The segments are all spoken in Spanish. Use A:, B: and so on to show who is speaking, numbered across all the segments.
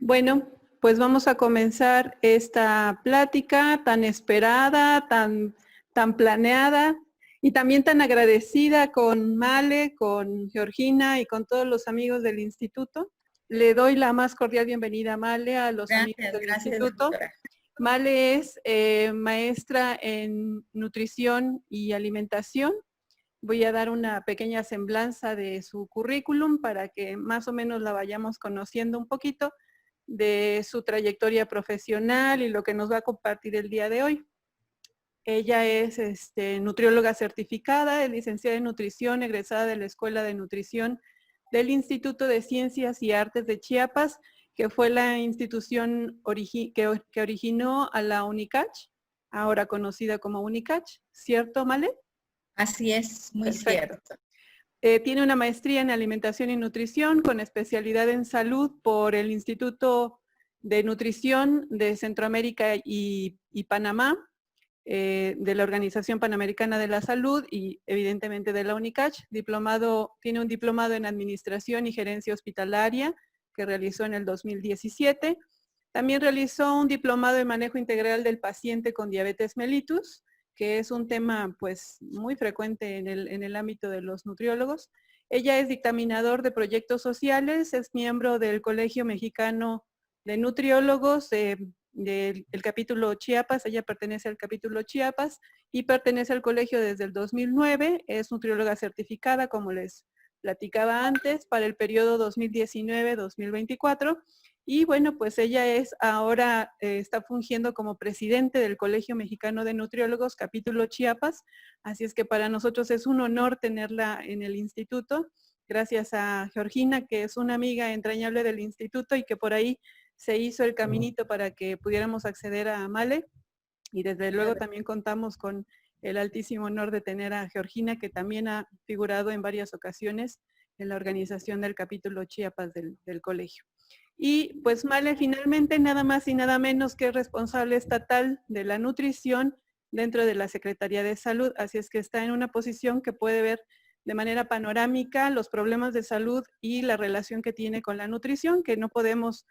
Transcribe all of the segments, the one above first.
A: Bueno, pues vamos a comenzar esta plática tan esperada, tan planeada y también tan agradecida con Male, con Georgina y con todos los amigos del instituto. Le doy la más cordial bienvenida a Male, a los amigos del instituto.
B: Doctora.
A: Male es maestra en nutrición y alimentación. Voy a dar una pequeña semblanza de su currículum para que más o menos la vayamos conociendo un poquito de su trayectoria profesional y lo que nos va a compartir el día de hoy. Ella es nutrióloga certificada, es licenciada en nutrición, egresada de la Escuela de Nutrición del Instituto de Ciencias y Artes de Chiapas, que fue la institución que originó a la UNICACH, ahora conocida como UNICACH, ¿cierto, Male?
B: Así es, muy
A: Perfecto.
B: cierto.
A: Tiene una maestría en alimentación y nutrición con especialidad en salud por el Instituto de Nutrición de Centroamérica y Panamá, de la Organización Panamericana de la Salud y evidentemente de la UNICACH. Tiene un diplomado en Administración y Gerencia Hospitalaria que realizó en el 2017. También realizó un diplomado en Manejo Integral del Paciente con Diabetes mellitus, que es un tema pues muy frecuente en el ámbito de los nutriólogos. Ella es dictaminador de proyectos sociales, es miembro del Colegio Mexicano de Nutriólogos del capítulo Chiapas, ella pertenece al capítulo Chiapas y pertenece al colegio desde el 2009, es nutrióloga certificada, como les platicaba antes, para el periodo 2019-2024. Y bueno, pues ella ahora está fungiendo como presidente del Colegio Mexicano de Nutriólogos, capítulo Chiapas, así es que para nosotros es un honor tenerla en el instituto, gracias a Georgina, que es una amiga entrañable del instituto y que por ahí se hizo el caminito para que pudiéramos acceder a Male, y desde luego también contamos con el altísimo honor de tener a Georgina, que también ha figurado en varias ocasiones en la organización del capítulo Chiapas del colegio. Y pues Male finalmente nada más y nada menos que es responsable estatal de la nutrición dentro de la Secretaría de Salud, así es que está en una posición que puede ver de manera panorámica los problemas de salud y la relación que tiene con la nutrición, que no podemos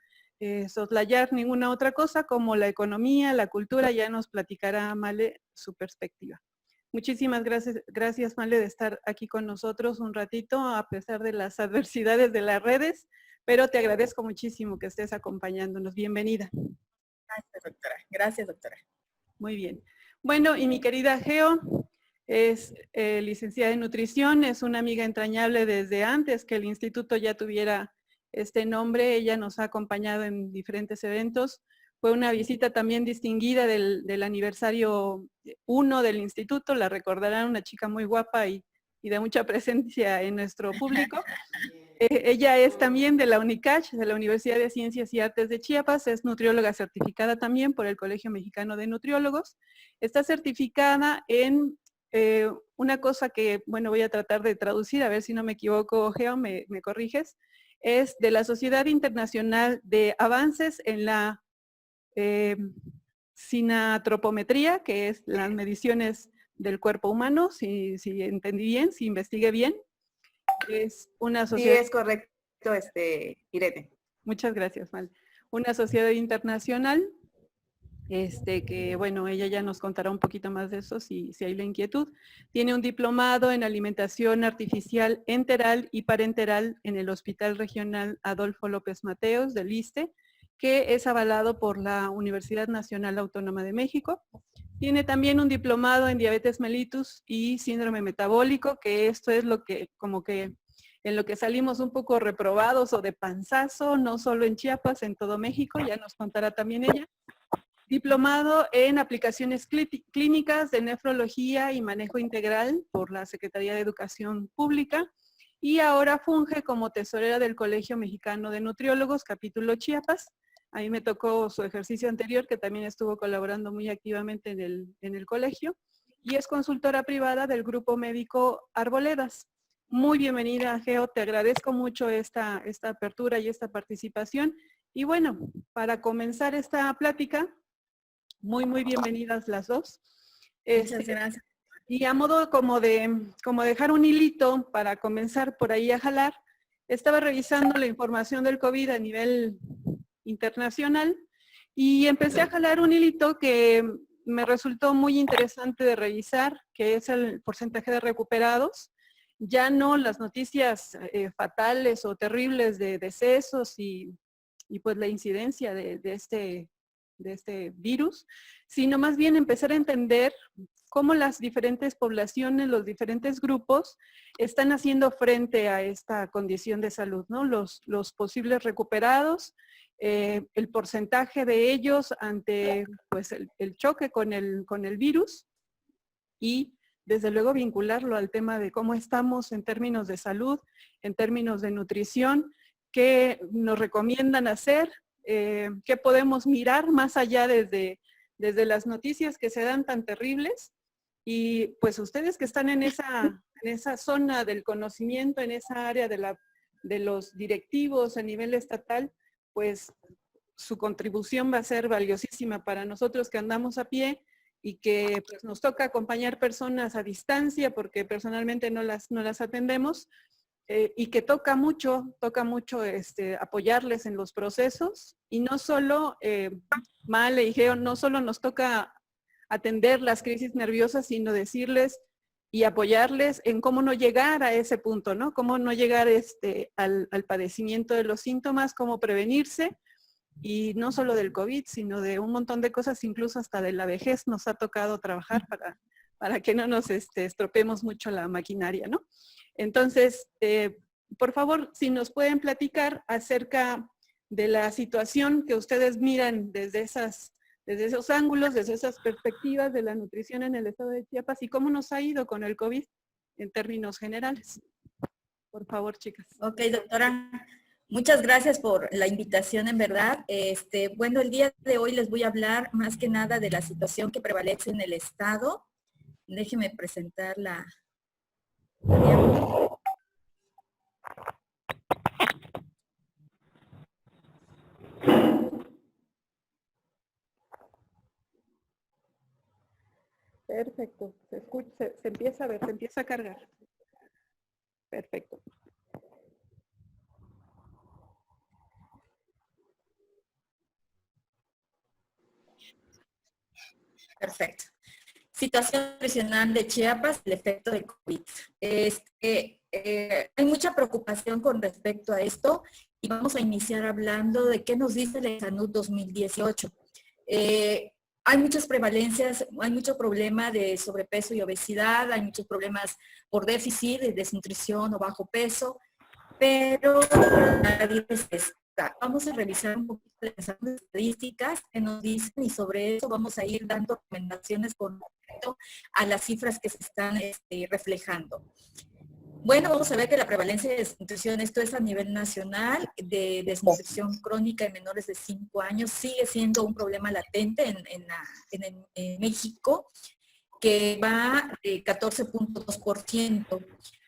A: soslayar ninguna otra cosa como la economía, la cultura. Ya nos platicará Male su perspectiva. Muchísimas gracias Male de estar aquí con nosotros un ratito a pesar de las adversidades de las redes, pero te agradezco muchísimo que estés acompañándonos. Bienvenida.
B: Gracias, doctora. Gracias, doctora.
A: Muy bien. Bueno, y mi querida Geo es licenciada en nutrición, es una amiga entrañable desde antes que el instituto ya tuviera este nombre. Ella nos ha acompañado en diferentes eventos. Fue una visita también distinguida del aniversario 1 del instituto. La recordarán, una chica muy guapa y de mucha presencia en nuestro público. Ella es también de la UNICACH, de la Universidad de Ciencias y Artes de Chiapas, es nutrióloga certificada también por el Colegio Mexicano de Nutriólogos. Está certificada en una cosa que, bueno, voy a tratar de traducir, a ver si no me equivoco, Geo, me corriges, es de la Sociedad Internacional de Avances en la Sinatropometría, que es las mediciones del cuerpo humano, si entendí bien, si investigué bien. Es una sociedad...
B: Sí, es correcto, Irene.
A: Muchas gracias, Mal. Una sociedad internacional, que bueno, ella ya nos contará un poquito más de eso si hay la inquietud. Tiene un diplomado en alimentación artificial enteral y parenteral en el Hospital Regional Adolfo López Mateos del ISSSTE, que es avalado por la Universidad Nacional Autónoma de México. Tiene también un diplomado en diabetes mellitus y síndrome metabólico, que esto es lo que, como que en lo que salimos un poco reprobados o de panzazo, no solo en Chiapas, en todo México, ya nos contará también ella. Diplomado en aplicaciones clínicas de nefrología y manejo integral por la Secretaría de Educación Pública y ahora funge como tesorera del Colegio Mexicano de Nutriólogos, capítulo Chiapas. A mí me tocó su ejercicio anterior, que también estuvo colaborando muy activamente en el colegio, y es consultora privada del Grupo Médico Arboledas. Muy bienvenida, Geo, te agradezco mucho esta apertura y esta participación. Y bueno, para comenzar esta plática, muy bienvenidas las dos.
B: Muchas gracias.
A: Y a modo como dejar un hilito para comenzar por ahí a jalar, estaba revisando la información del COVID a nivel internacional y empecé a jalar un hilito que me resultó muy interesante de revisar, que es el porcentaje de recuperados. Ya no las noticias fatales o terribles de decesos y pues la incidencia de este virus, sino más bien empezar a entender cómo las diferentes poblaciones, los diferentes grupos están haciendo frente a esta condición de salud, ¿no? Los posibles recuperados, el porcentaje de ellos ante pues, el choque con el virus y desde luego vincularlo al tema de cómo estamos en términos de salud, en términos de nutrición, qué nos recomiendan hacer, qué podemos mirar más allá desde las noticias que se dan tan terribles. Y pues ustedes que están en esa zona del conocimiento, en esa área de los directivos a nivel estatal, pues su contribución va a ser valiosísima para nosotros que andamos a pie y que pues, nos toca acompañar personas a distancia porque personalmente no las atendemos y que toca mucho apoyarles en los procesos y no solo, Male y Geo, no solo nos toca atender las crisis nerviosas, sino decirles y apoyarles en cómo no llegar a ese punto, ¿no? Cómo no llegar al padecimiento de los síntomas, cómo prevenirse. Y no solo del COVID, sino de un montón de cosas, incluso hasta de la vejez nos ha tocado trabajar para que no nos estropeemos mucho la maquinaria, ¿no? Entonces, por favor, si nos pueden platicar acerca de la situación que ustedes miran desde esos ángulos, desde esas perspectivas de la nutrición en el estado de Chiapas y cómo nos ha ido con el COVID en términos generales. Por favor, chicas.
B: Ok, doctora. Muchas gracias por la invitación, en verdad. Bueno, el día de hoy les voy a hablar más que nada de la situación que prevalece en el estado. Déjenme presentar la diapositiva.
A: Perfecto, se escucha, se empieza a ver, se empieza a cargar. Perfecto.
B: Perfecto. Situación nutricional de Chiapas, el efecto de COVID. Hay mucha preocupación con respecto a esto y vamos a iniciar hablando de qué nos dice la Salud 2018. Hay muchas prevalencias, hay mucho problema de sobrepeso y obesidad, hay muchos problemas por déficit, de desnutrición o bajo peso, pero la realidad es esta. Vamos a revisar un poquito las estadísticas que nos dicen y sobre eso vamos a ir dando recomendaciones con respecto a las cifras que se están reflejando. Bueno, vamos a ver que la prevalencia de desnutrición, esto es a nivel nacional, de desnutrición crónica en menores de 5 años, sigue siendo un problema latente en México, que va de 14.2%.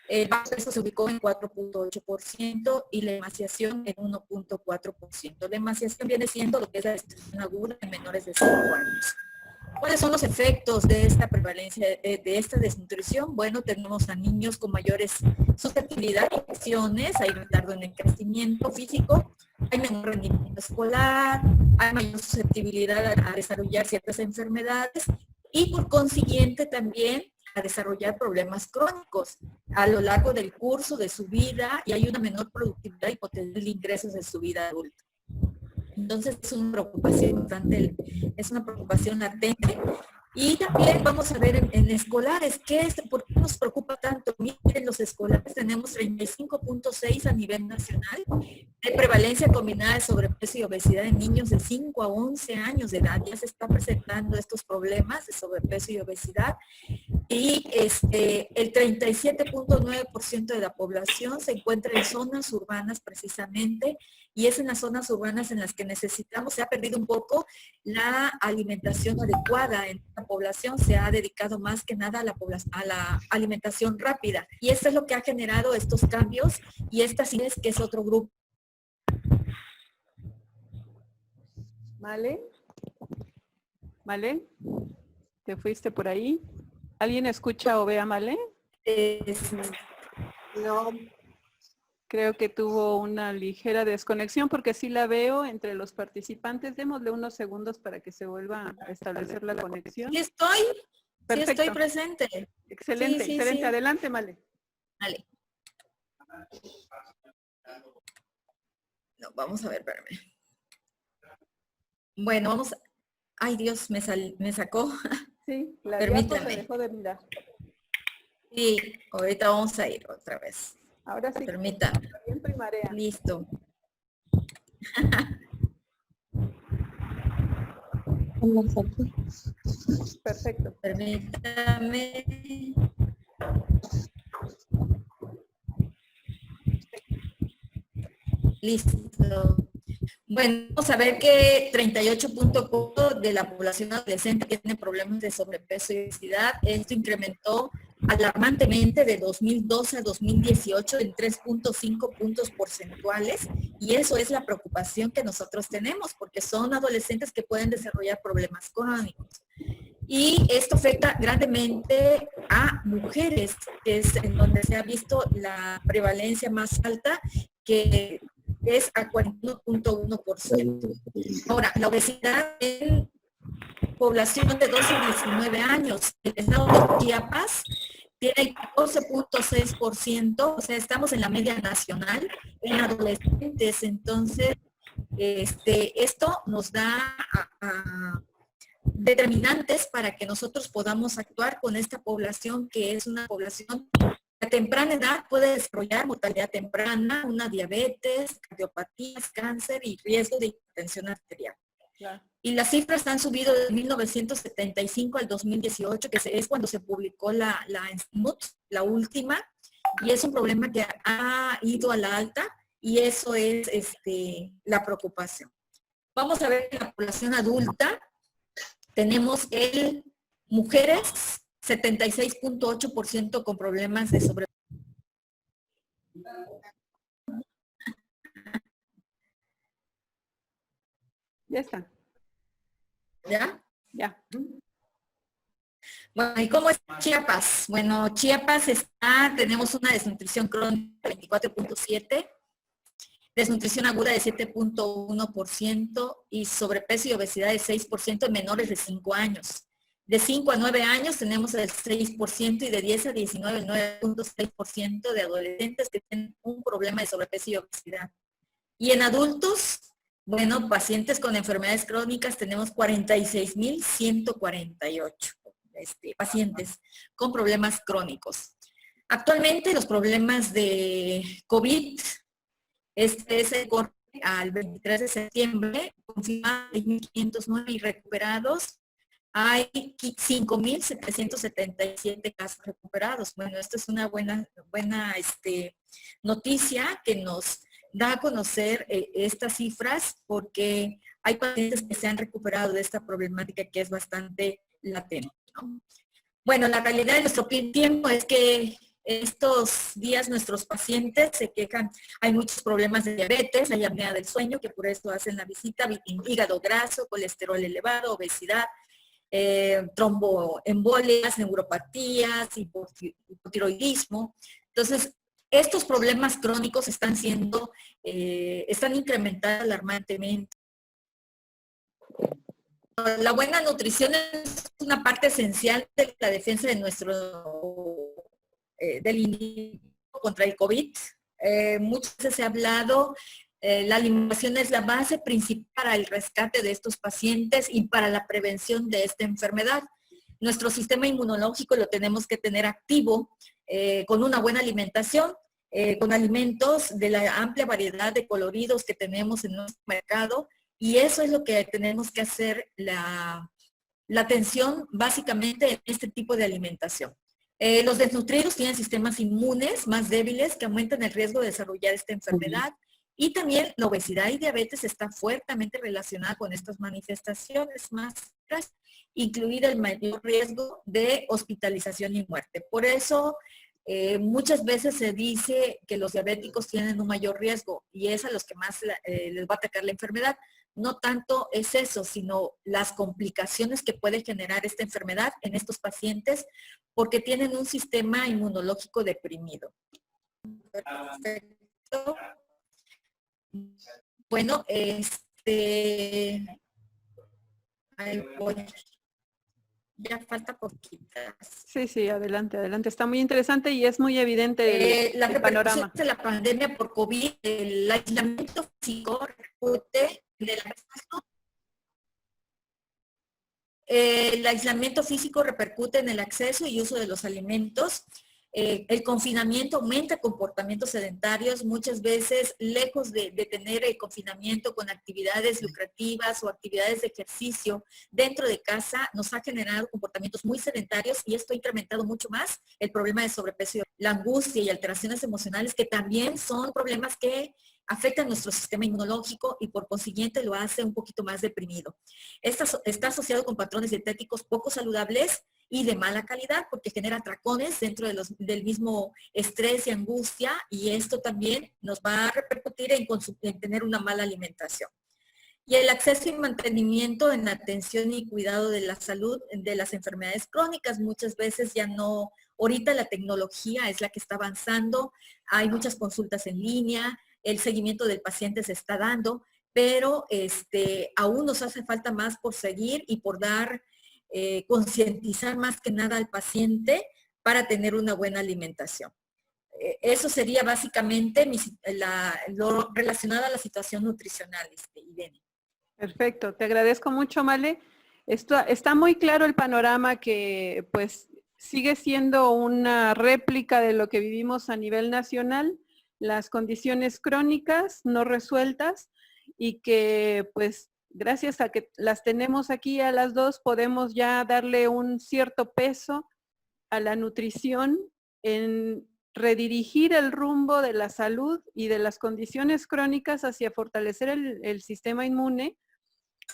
B: El bajo peso se ubicó en 4.8% y la emaciación en 1.4%. La emaciación viene siendo lo que es la desnutrición aguda en menores de 5 años. ¿Cuáles son los efectos de esta prevalencia, de esta desnutrición? Bueno, tenemos a niños con mayores susceptibilidad a infecciones, hay retardo en el crecimiento físico, hay menor rendimiento escolar, hay mayor susceptibilidad a desarrollar ciertas enfermedades y por consiguiente también a desarrollar problemas crónicos a lo largo del curso de su vida y hay una menor productividad y potencial de ingresos en su vida adulta. Entonces es una preocupación bastante, es una preocupación latente. Y también vamos a ver en escolares, ¿por qué nos preocupa tanto? Miren, los escolares tenemos 35.6 a nivel nacional de prevalencia combinada de sobrepeso y obesidad en niños de 5 a 11 años de edad. Ya se están presentando estos problemas de sobrepeso y obesidad. Y el 37.9% de la población se encuentra en zonas urbanas precisamente, y es en las zonas urbanas en las que necesitamos, se ha perdido un poco la alimentación adecuada en la población, se ha dedicado más que nada a la alimentación rápida. Y esto es lo que ha generado estos cambios y estas ideas, que es otro grupo.
A: ¿Vale? ¿Vale? ¿Te fuiste por ahí? ¿Alguien escucha o ve a Male?
B: No.
A: Creo que tuvo una ligera desconexión porque sí la veo entre los participantes. Démosle unos segundos para que se vuelva a establecer la conexión.
B: Sí estoy
A: Perfecto.
B: presente.
A: Excelente,
B: Sí,
A: excelente.
B: sí.
A: Adelante, Male.
B: Vale. No, vamos a ver, espérame. Bueno, vamos. Ay, Dios, me sacó.
A: Sí, la diapo se
B: Permítame.
A: dejó de mirar.
B: Sí, ahorita vamos a ir otra vez.
A: Ahora sí.
B: Permítame.
A: Siempre marea.
B: Listo.
A: Perfecto.
B: Permítame. Listo. Bueno, vamos a ver que 38.4% de la población adolescente tiene problemas de sobrepeso y obesidad. Esto incrementó alarmantemente de 2012 a 2018 en 3.5 puntos porcentuales, y eso es la preocupación que nosotros tenemos, porque son adolescentes que pueden desarrollar problemas crónicos. Y esto afecta grandemente a mujeres, que es en donde se ha visto la prevalencia más alta, que es a 41.1%. Ahora, la obesidad en población de 12 a 19 años, el estado de Chiapas tiene 14.6%, o sea, estamos en la media nacional en adolescentes. Entonces, esto nos da determinantes para que nosotros podamos actuar con esta población, que es una población a temprana edad puede desarrollar mortalidad temprana, una diabetes, cardiopatías, cáncer y riesgo de hipertensión arterial. Claro. Y las cifras han subido de 1975 al 2018, que es cuando se publicó la SMUT, la última, y es un problema que ha ido a la alta, y eso es la preocupación. Vamos a ver la población adulta. Tenemos mujeres 76.8% con problemas de sobrepeso.
A: Ya está.
B: ¿Ya?
A: Ya.
B: Bueno, ¿y cómo es Chiapas? Bueno, Chiapas tenemos una desnutrición crónica de 24.7%, desnutrición aguda de 7.1% y sobrepeso y obesidad de 6% en menores de 5 años. De 5 a 9 años tenemos el 6% y de 10 a 19 el 9.6% de adolescentes que tienen un problema de sobrepeso y obesidad. Y en adultos, bueno, pacientes con enfermedades crónicas tenemos 46.148 pacientes con problemas crónicos. Actualmente los problemas de COVID, se corre al 23 de septiembre, confirmados 6.509 y recuperados. Hay 5.777 casos recuperados. Bueno, esto es una buena noticia que nos da a conocer estas cifras, porque hay pacientes que se han recuperado de esta problemática que es bastante latente, ¿no? Bueno, la realidad de nuestro tiempo es que estos días nuestros pacientes se quejan, hay muchos problemas de diabetes, hay apnea del sueño, que por eso hacen la visita, hígado graso, colesterol elevado, obesidad, tromboembolias, neuropatías, hipotiroidismo. Entonces, estos problemas crónicos están incrementando alarmantemente. La buena nutrición es una parte esencial de la defensa de del individuo contra el COVID. Muchas veces se ha hablado, la alimentación es la base principal para el rescate de estos pacientes y para la prevención de esta enfermedad. Nuestro sistema inmunológico lo tenemos que tener activo con una buena alimentación, con alimentos de la amplia variedad de coloridos que tenemos en nuestro mercado, y eso es lo que tenemos que hacer la atención básicamente en este tipo de alimentación. Los desnutridos tienen sistemas inmunes más débiles que aumentan el riesgo de desarrollar esta enfermedad, y también la obesidad y diabetes está fuertemente relacionada con estas manifestaciones más, incluido el mayor riesgo de hospitalización y muerte. Por eso, muchas veces se dice que los diabéticos tienen un mayor riesgo, y es a los que más les va a atacar la enfermedad. No tanto es eso, sino las complicaciones que puede generar esta enfermedad en estos pacientes, porque tienen un sistema inmunológico deprimido. Bueno, ahí voy. Ya falta poquitas.
A: Sí, sí, adelante, adelante. Está muy interesante y es muy evidente
B: Las
A: el panorama.
B: repercusiones de la pandemia por COVID, el aislamiento físico repercute en el acceso. El aislamiento físico repercute en el acceso y uso de los alimentos. El confinamiento aumenta comportamientos sedentarios, muchas veces lejos de tener el confinamiento con actividades lucrativas o actividades de ejercicio dentro de casa, nos ha generado comportamientos muy sedentarios y esto ha incrementado mucho más el problema de sobrepeso, la angustia y alteraciones emocionales, que también son problemas que afectan nuestro sistema inmunológico y por consiguiente lo hace un poquito más deprimido. Está asociado con patrones dietéticos poco saludables y de mala calidad porque genera atracones dentro del mismo estrés y angustia, y esto también nos va a repercutir en tener una mala alimentación. Y el acceso y mantenimiento en atención y cuidado de la salud de las enfermedades crónicas. Muchas veces ya no, ahorita la tecnología es la que está avanzando, hay muchas consultas en línea, el seguimiento del paciente se está dando, pero aún nos hace falta más por seguir y por dar, concientizar más que nada al paciente para tener una buena alimentación. Eso sería básicamente lo relacionado a la situación nutricional, Irene.
A: Perfecto, te agradezco mucho, Male. Está muy claro el panorama que pues sigue siendo una réplica de lo que vivimos a nivel nacional, las condiciones crónicas no resueltas y que pues gracias a que las tenemos aquí a las dos podemos ya darle un cierto peso a la nutrición en redirigir el rumbo de la salud y de las condiciones crónicas hacia fortalecer el sistema inmune,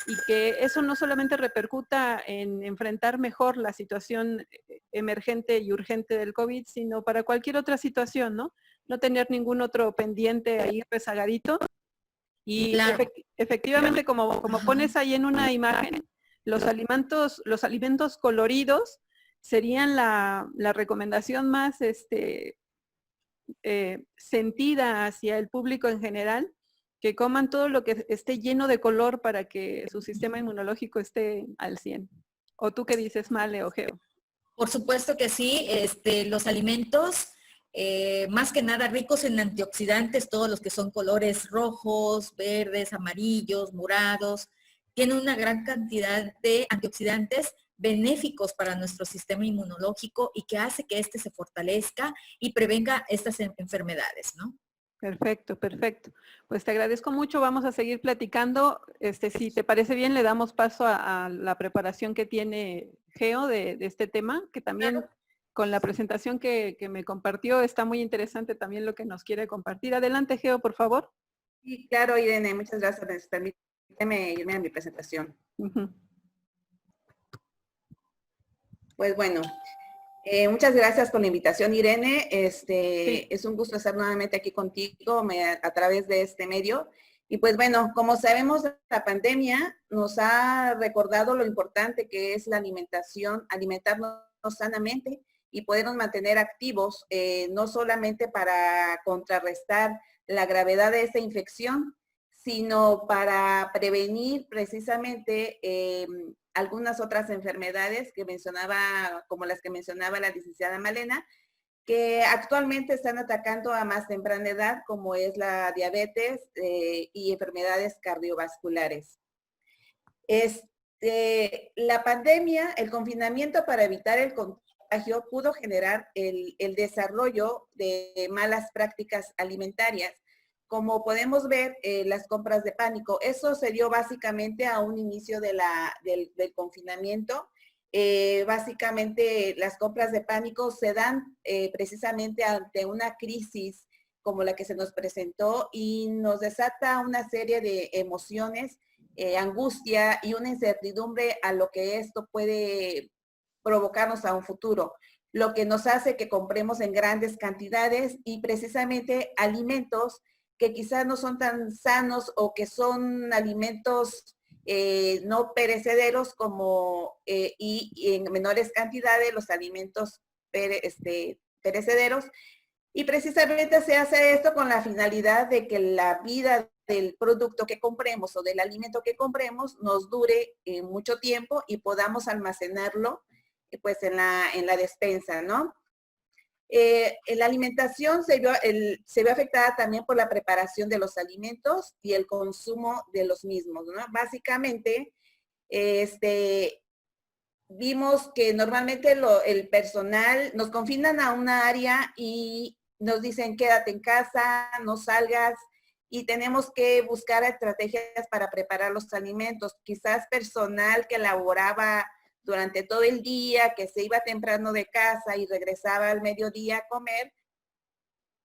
A: y que eso no solamente repercuta en enfrentar mejor la situación emergente y urgente del COVID, sino para cualquier otra situación, ¿no? No tener ningún otro pendiente ahí rezagadito. Y
B: claro,
A: efectivamente, como pones ahí en una imagen, los alimentos coloridos serían la recomendación más sentida hacia el público en general, que coman todo lo que esté lleno de color para que su sistema inmunológico esté al 100. ¿O tú qué dices, Male o Geo?
B: Por supuesto que sí, los alimentos, más que nada ricos en antioxidantes, todos los que son colores rojos, verdes, amarillos, morados, tienen una gran cantidad de antioxidantes benéficos para nuestro sistema inmunológico y que hace que éste se fortalezca y prevenga estas enfermedades, ¿no?
A: Perfecto, perfecto. Pues te agradezco mucho. Vamos a seguir platicando. Si te parece bien, le damos paso a la preparación que tiene Geo de este tema, que también
B: Claro.
A: con la presentación que me compartió está muy interesante también lo que nos quiere compartir. Adelante, Geo, por favor.
C: Sí, claro, Irene, muchas gracias. Permíteme irme a mi presentación.
A: Uh-huh.
C: Pues bueno, muchas gracias por la invitación, Irene.
A: Sí.
C: Es un gusto estar nuevamente aquí contigo a través de este medio. Y pues bueno, como sabemos, la pandemia nos ha recordado lo importante que es la alimentación, alimentarnos sanamente y podernos mantener activos, no solamente para contrarrestar la gravedad de esta infección, sino para prevenir precisamente algunas otras enfermedades que mencionaba, como las que mencionaba la licenciada Malena, que actualmente están atacando a más temprana edad, como es la diabetes y enfermedades cardiovasculares. La pandemia, el confinamiento para evitar el contagio pudo generar el desarrollo de malas prácticas alimentarias. Como podemos ver, las compras de pánico, eso se dio básicamente a un inicio del confinamiento. Básicamente las compras de pánico se dan precisamente ante una crisis como la que se nos presentó y nos desata una serie de emociones, angustia y una incertidumbre a lo que esto puede provocarnos a un futuro, lo que nos hace que compremos en grandes cantidades y precisamente alimentos que quizás no son tan sanos o que son alimentos no perecederos como y en menores cantidades los alimentos perecederos, Y precisamente se hace esto con la finalidad de que la vida del producto que compremos o del alimento que compremos nos dure mucho tiempo y podamos almacenarlo pues en la despensa, ¿no? La alimentación se vio afectada también por la preparación de los alimentos y el consumo de los mismos, ¿no? Básicamente, vimos que normalmente el personal nos confinan a una área y nos dicen quédate en casa, no salgas, y tenemos que buscar estrategias para preparar los alimentos. Quizás personal que laboraba durante todo el día, que se iba temprano de casa y regresaba al mediodía a comer,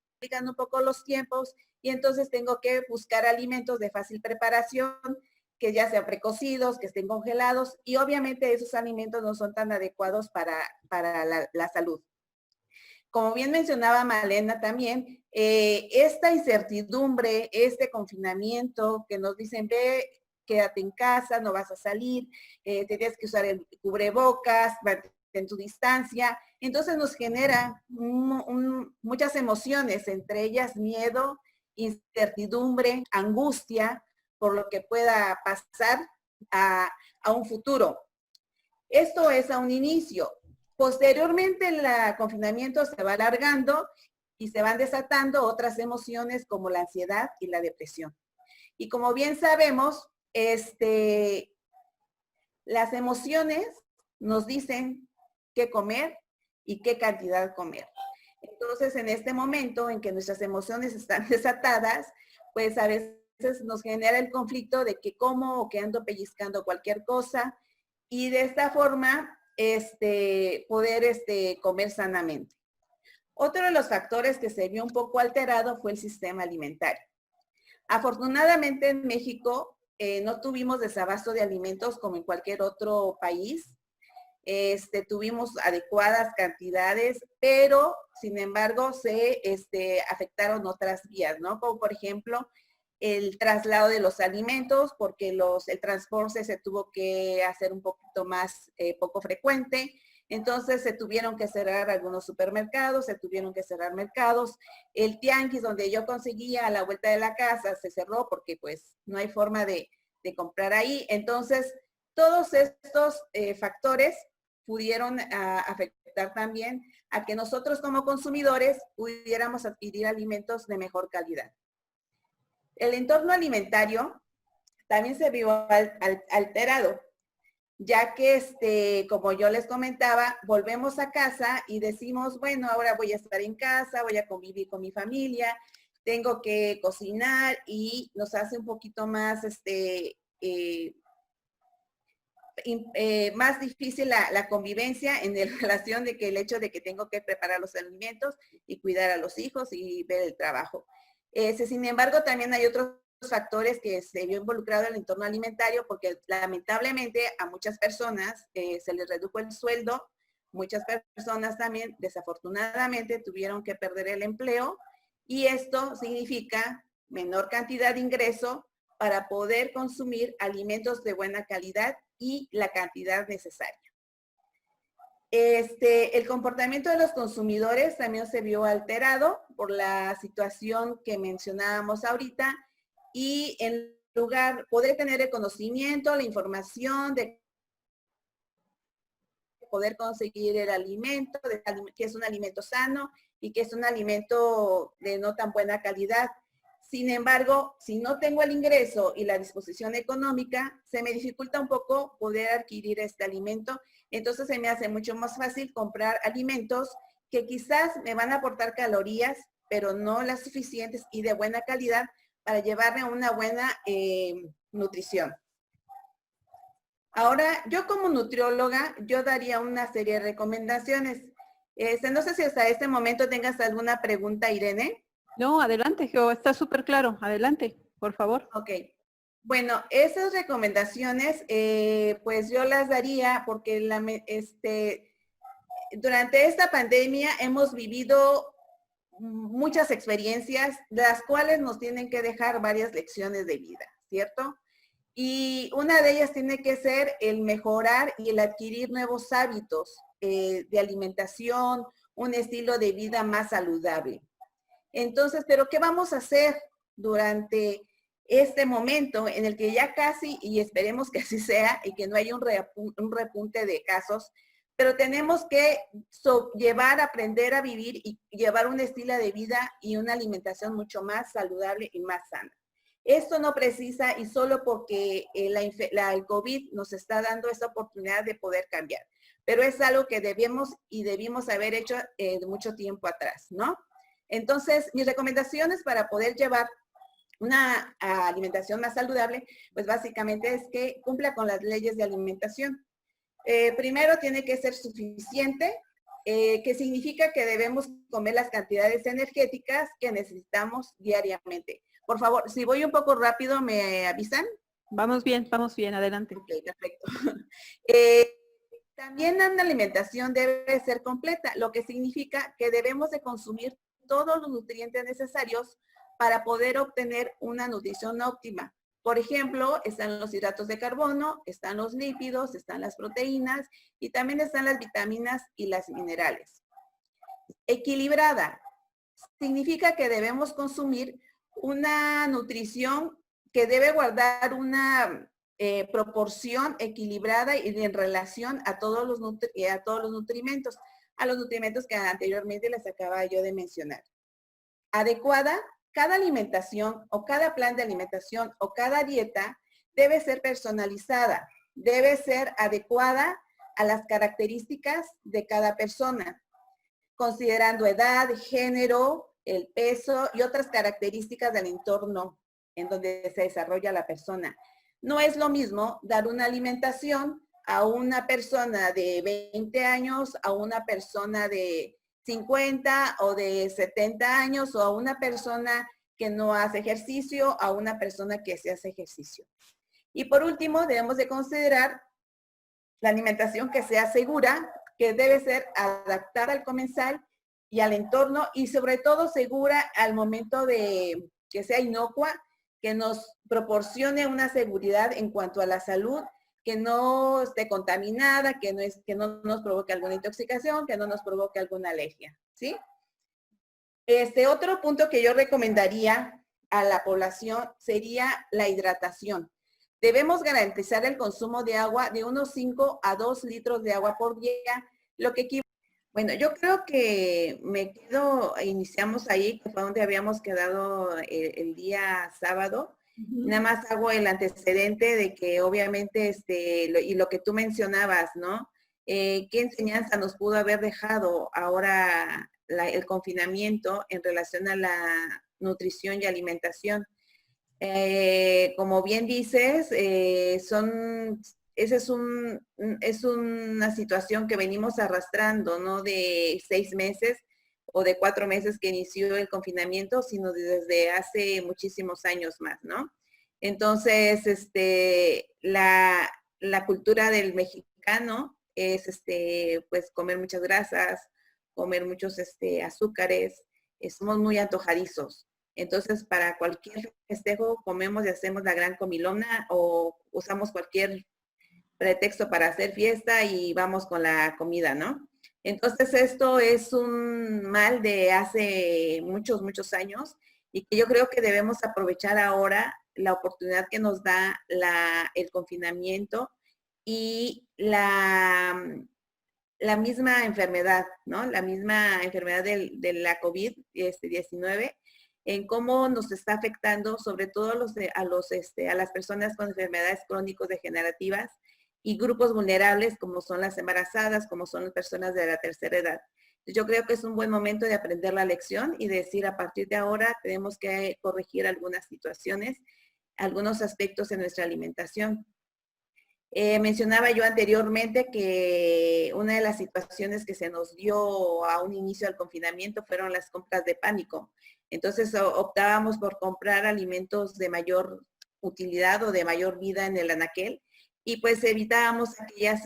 C: explicando un poco los tiempos, y entonces tengo que buscar alimentos de fácil preparación, que ya sean precocidos, que estén congelados, y obviamente esos alimentos no son tan adecuados para la salud. Como bien mencionaba Malena también, esta incertidumbre, este confinamiento que nos dicen, ve, quédate en casa, no vas a salir, tienes que usar el cubrebocas, mantén tu distancia, entonces nos genera muchas emociones, entre ellas miedo, incertidumbre, angustia por lo que pueda pasar a un futuro. Esto es a un inicio. Posteriormente el confinamiento se va alargando y se van desatando otras emociones como la ansiedad y la depresión. Y como bien sabemos, las emociones nos dicen qué comer y qué cantidad comer. Entonces, en este momento en que nuestras emociones están desatadas, pues a veces nos genera el conflicto de que como o que ando pellizcando cualquier cosa, y de esta forma poder comer sanamente. Otro de los factores que se vio un poco alterado fue el sistema alimentario. Afortunadamente en México no tuvimos desabasto de alimentos como en cualquier otro país. Tuvimos adecuadas cantidades, pero sin embargo se afectaron otras vías, ¿no? Como por ejemplo el traslado de los alimentos, porque el transporte se tuvo que hacer un poquito más poco frecuente. Entonces se tuvieron que cerrar algunos supermercados, se tuvieron que cerrar mercados. El tianguis donde yo conseguía a la vuelta de la casa se cerró porque pues no hay forma de comprar ahí. Entonces todos estos factores pudieron afectar también a que nosotros como consumidores pudiéramos adquirir alimentos de mejor calidad. El entorno alimentario también se vio alterado, ya que, como yo les comentaba, volvemos a casa y decimos, bueno, ahora voy a estar en casa, voy a convivir con mi familia, tengo que cocinar, y nos hace un poquito más, más difícil la convivencia en relación de que el hecho de que tengo que preparar los alimentos y cuidar a los hijos y ver el trabajo. Sin embargo, también hay otros factores que se vio involucrado en el entorno alimentario, porque lamentablemente a muchas personas se les redujo el sueldo, muchas personas también desafortunadamente tuvieron que perder el empleo, y esto significa menor cantidad de ingreso para poder consumir alimentos de buena calidad y la cantidad necesaria. El comportamiento de los consumidores también se vio alterado por la situación que mencionábamos ahorita, y en lugar poder tener el conocimiento, la información de poder conseguir el alimento, que es un alimento sano y que es un alimento de no tan buena calidad. Sin embargo, si no tengo el ingreso y la disposición económica, se me dificulta un poco poder adquirir este alimento. Entonces se me hace mucho más fácil comprar alimentos que quizás me van a aportar calorías, pero no las suficientes y de buena calidad para llevarme a una buena nutrición. Ahora, yo como nutrióloga, yo daría una serie de recomendaciones. No sé si hasta este momento tengas alguna pregunta, Irene.
A: No, adelante, Geo, está súper claro. Adelante, por favor.
C: Ok. Bueno, esas recomendaciones, pues yo las daría porque durante esta pandemia hemos vivido muchas experiencias, las cuales nos tienen que dejar varias lecciones de vida, ¿cierto? Y una de ellas tiene que ser el mejorar y el adquirir nuevos hábitos de alimentación, un estilo de vida más saludable. Entonces, ¿pero qué vamos a hacer durante este momento en el que ya casi, y esperemos que así sea, y que no haya un repunte de casos, pero tenemos que aprender a vivir y llevar un estilo de vida y una alimentación mucho más saludable y más sana? Esto no precisa y solo porque el COVID nos está dando esta oportunidad de poder cambiar, pero es algo que debimos haber hecho mucho tiempo atrás, ¿no? Entonces, mis recomendaciones para poder llevar una alimentación más saludable, pues básicamente es que cumpla con las leyes de alimentación. Primero, tiene que ser suficiente, que significa que debemos comer las cantidades energéticas que necesitamos diariamente. Por favor, si voy un poco rápido, ¿me avisan?
A: Vamos bien, adelante.
C: Ok, perfecto. También la alimentación debe ser completa, lo que significa que debemos de consumir todos los nutrientes necesarios para poder obtener una nutrición óptima. Por ejemplo, están los hidratos de carbono, están los lípidos, están las proteínas y también están las vitaminas y las minerales. Equilibrada significa que debemos consumir una nutrición que debe guardar una proporción equilibrada y en relación a todos los nutrimentos, a los nutrimentos que anteriormente les acababa yo de mencionar. Adecuada, cada alimentación o cada plan de alimentación o cada dieta debe ser personalizada, debe ser adecuada a las características de cada persona, considerando edad, género, el peso y otras características del entorno en donde se desarrolla la persona. No es lo mismo dar una alimentación a una persona de 20 años, a una persona de 50 o de 70 años, o a una persona que no hace ejercicio, a una persona que sí hace ejercicio. Y por último, debemos de considerar la alimentación que sea segura, que debe ser adaptada al comensal y al entorno, y sobre todo segura al momento de que sea inocua, que nos proporcione una seguridad en cuanto a la salud, que no esté contaminada, que no nos provoque alguna intoxicación, que no nos provoque alguna alergia, ¿sí? Otro punto que yo recomendaría a la población sería la hidratación. Debemos garantizar el consumo de agua de unos 5 a 2 litros de agua por día, lo que equivale. Bueno, yo creo que iniciamos ahí, que fue donde habíamos quedado el día sábado. Nada más hago el antecedente de que obviamente, y lo que tú mencionabas, ¿no? ¿Qué enseñanza nos pudo haber dejado ahora el confinamiento en relación a la nutrición y alimentación? Como bien dices, esa es una situación que venimos arrastrando, no de 6 meses o de 4 meses que inició el confinamiento, sino desde hace muchísimos años más, ¿no? Entonces, la cultura del mexicano es, pues, comer muchas grasas, comer muchos azúcares, somos muy antojadizos. Entonces, para cualquier festejo comemos y hacemos la gran comilona o usamos cualquier pretexto para hacer fiesta y vamos con la comida, ¿no? Entonces, esto es un mal de hace muchos, muchos años y que yo creo que debemos aprovechar ahora la oportunidad que nos da el confinamiento y la misma enfermedad, ¿no? La misma enfermedad de la COVID-19, en cómo nos está afectando sobre todo a las personas con enfermedades crónico-degenerativas y grupos vulnerables como son las embarazadas, como son las personas de la tercera edad. Yo creo que es un buen momento de aprender la lección y decir a partir de ahora tenemos que corregir algunas situaciones, algunos aspectos en nuestra alimentación. Mencionaba yo anteriormente que una de las situaciones que se nos dio a un inicio del confinamiento fueron las compras de pánico. Entonces optábamos por comprar alimentos de mayor utilidad o de mayor vida en el anaquel y pues evitábamos aquellos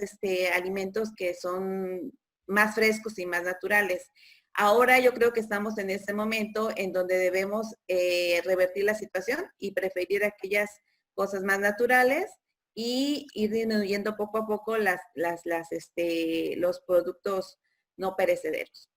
C: alimentos que son más frescos y más naturales. Ahora yo creo que estamos en ese momento en donde debemos revertir la situación y preferir aquellas cosas más naturales y ir disminuyendo poco a poco los productos no perecederos.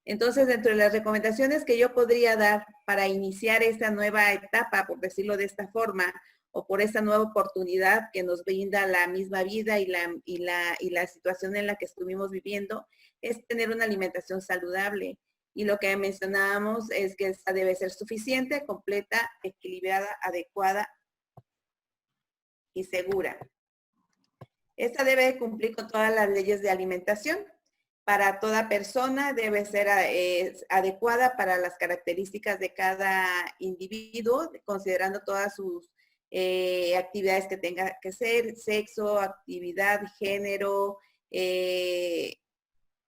C: Entonces, dentro de las recomendaciones que yo podría dar para iniciar esta nueva etapa, por decirlo de esta forma, o por esta nueva oportunidad que nos brinda la misma vida y la situación en la que estuvimos viviendo, es tener una alimentación saludable. Y lo que mencionábamos es que esta debe ser suficiente, completa, equilibrada, adecuada y segura. Esta debe cumplir con todas las leyes de alimentación. Para toda persona debe ser adecuada para las características de cada individuo, considerando todas sus actividades que tenga que ser, sexo, actividad, género,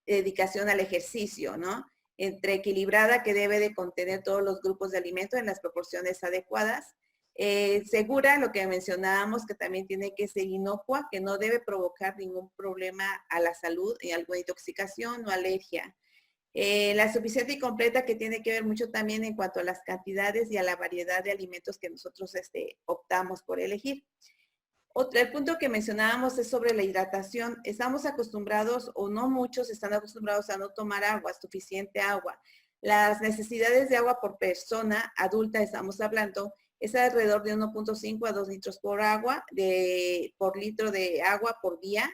C: dedicación al ejercicio, ¿no? Entre equilibrada, que debe de contener todos los grupos de alimentos en las proporciones adecuadas. Segura, lo que mencionábamos, que también tiene que ser inocua, que no debe provocar ningún problema a la salud, y alguna intoxicación o alergia. La suficiente y completa, que tiene que ver mucho también en cuanto a las cantidades y a la variedad de alimentos que nosotros optamos por elegir. El punto que mencionábamos es sobre la hidratación. Estamos acostumbrados, o no muchos están acostumbrados a no tomar agua, suficiente agua. Las necesidades de agua por persona adulta, estamos hablando, es alrededor de 1.5 a 2 litros por litro de agua por día,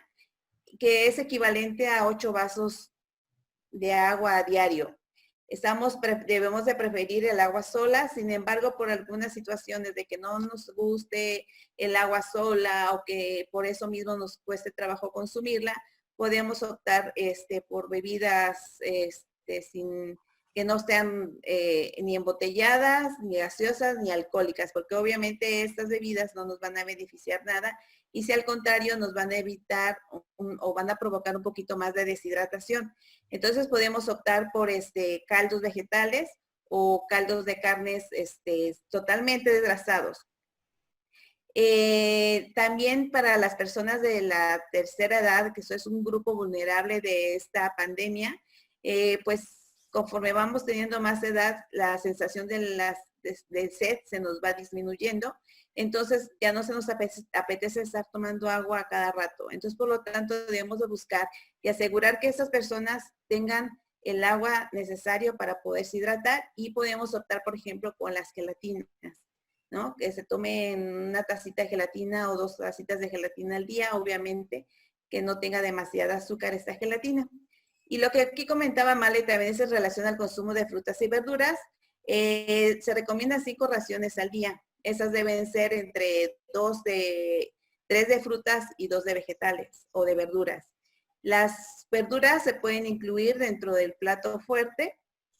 C: que es equivalente a 8 vasos de agua a diario. Debemos de preferir el agua sola, sin embargo, por algunas situaciones de que no nos guste el agua sola o que por eso mismo nos cueste trabajo consumirla, podemos optar por bebidas que no sean ni embotelladas, ni gaseosas, ni alcohólicas, porque obviamente estas bebidas no nos van a beneficiar nada y si al contrario nos van a evitar o van a provocar un poquito más de deshidratación. Entonces podemos optar por caldos vegetales o caldos de carnes totalmente desgrasados. También para las personas de la tercera edad, que eso es un grupo vulnerable de esta pandemia, pues conforme vamos teniendo más edad, la sensación del sed se nos va disminuyendo. Entonces ya no se nos apetece estar tomando agua a cada rato. Entonces, por lo tanto, debemos de buscar y asegurar que esas personas tengan el agua necesario para poderse hidratar y podemos optar, por ejemplo, con las gelatinas, ¿no? Que se tomen una tacita de gelatina o 2 tacitas de gelatina al día, obviamente, que no tenga demasiada azúcar esta gelatina. Y lo que aquí comentaba Male también es en relación al consumo de frutas y verduras. Se recomiendan 5 raciones al día. Esas deben ser entre 3 de frutas y 2 de vegetales o de verduras. Las verduras se pueden incluir dentro del plato fuerte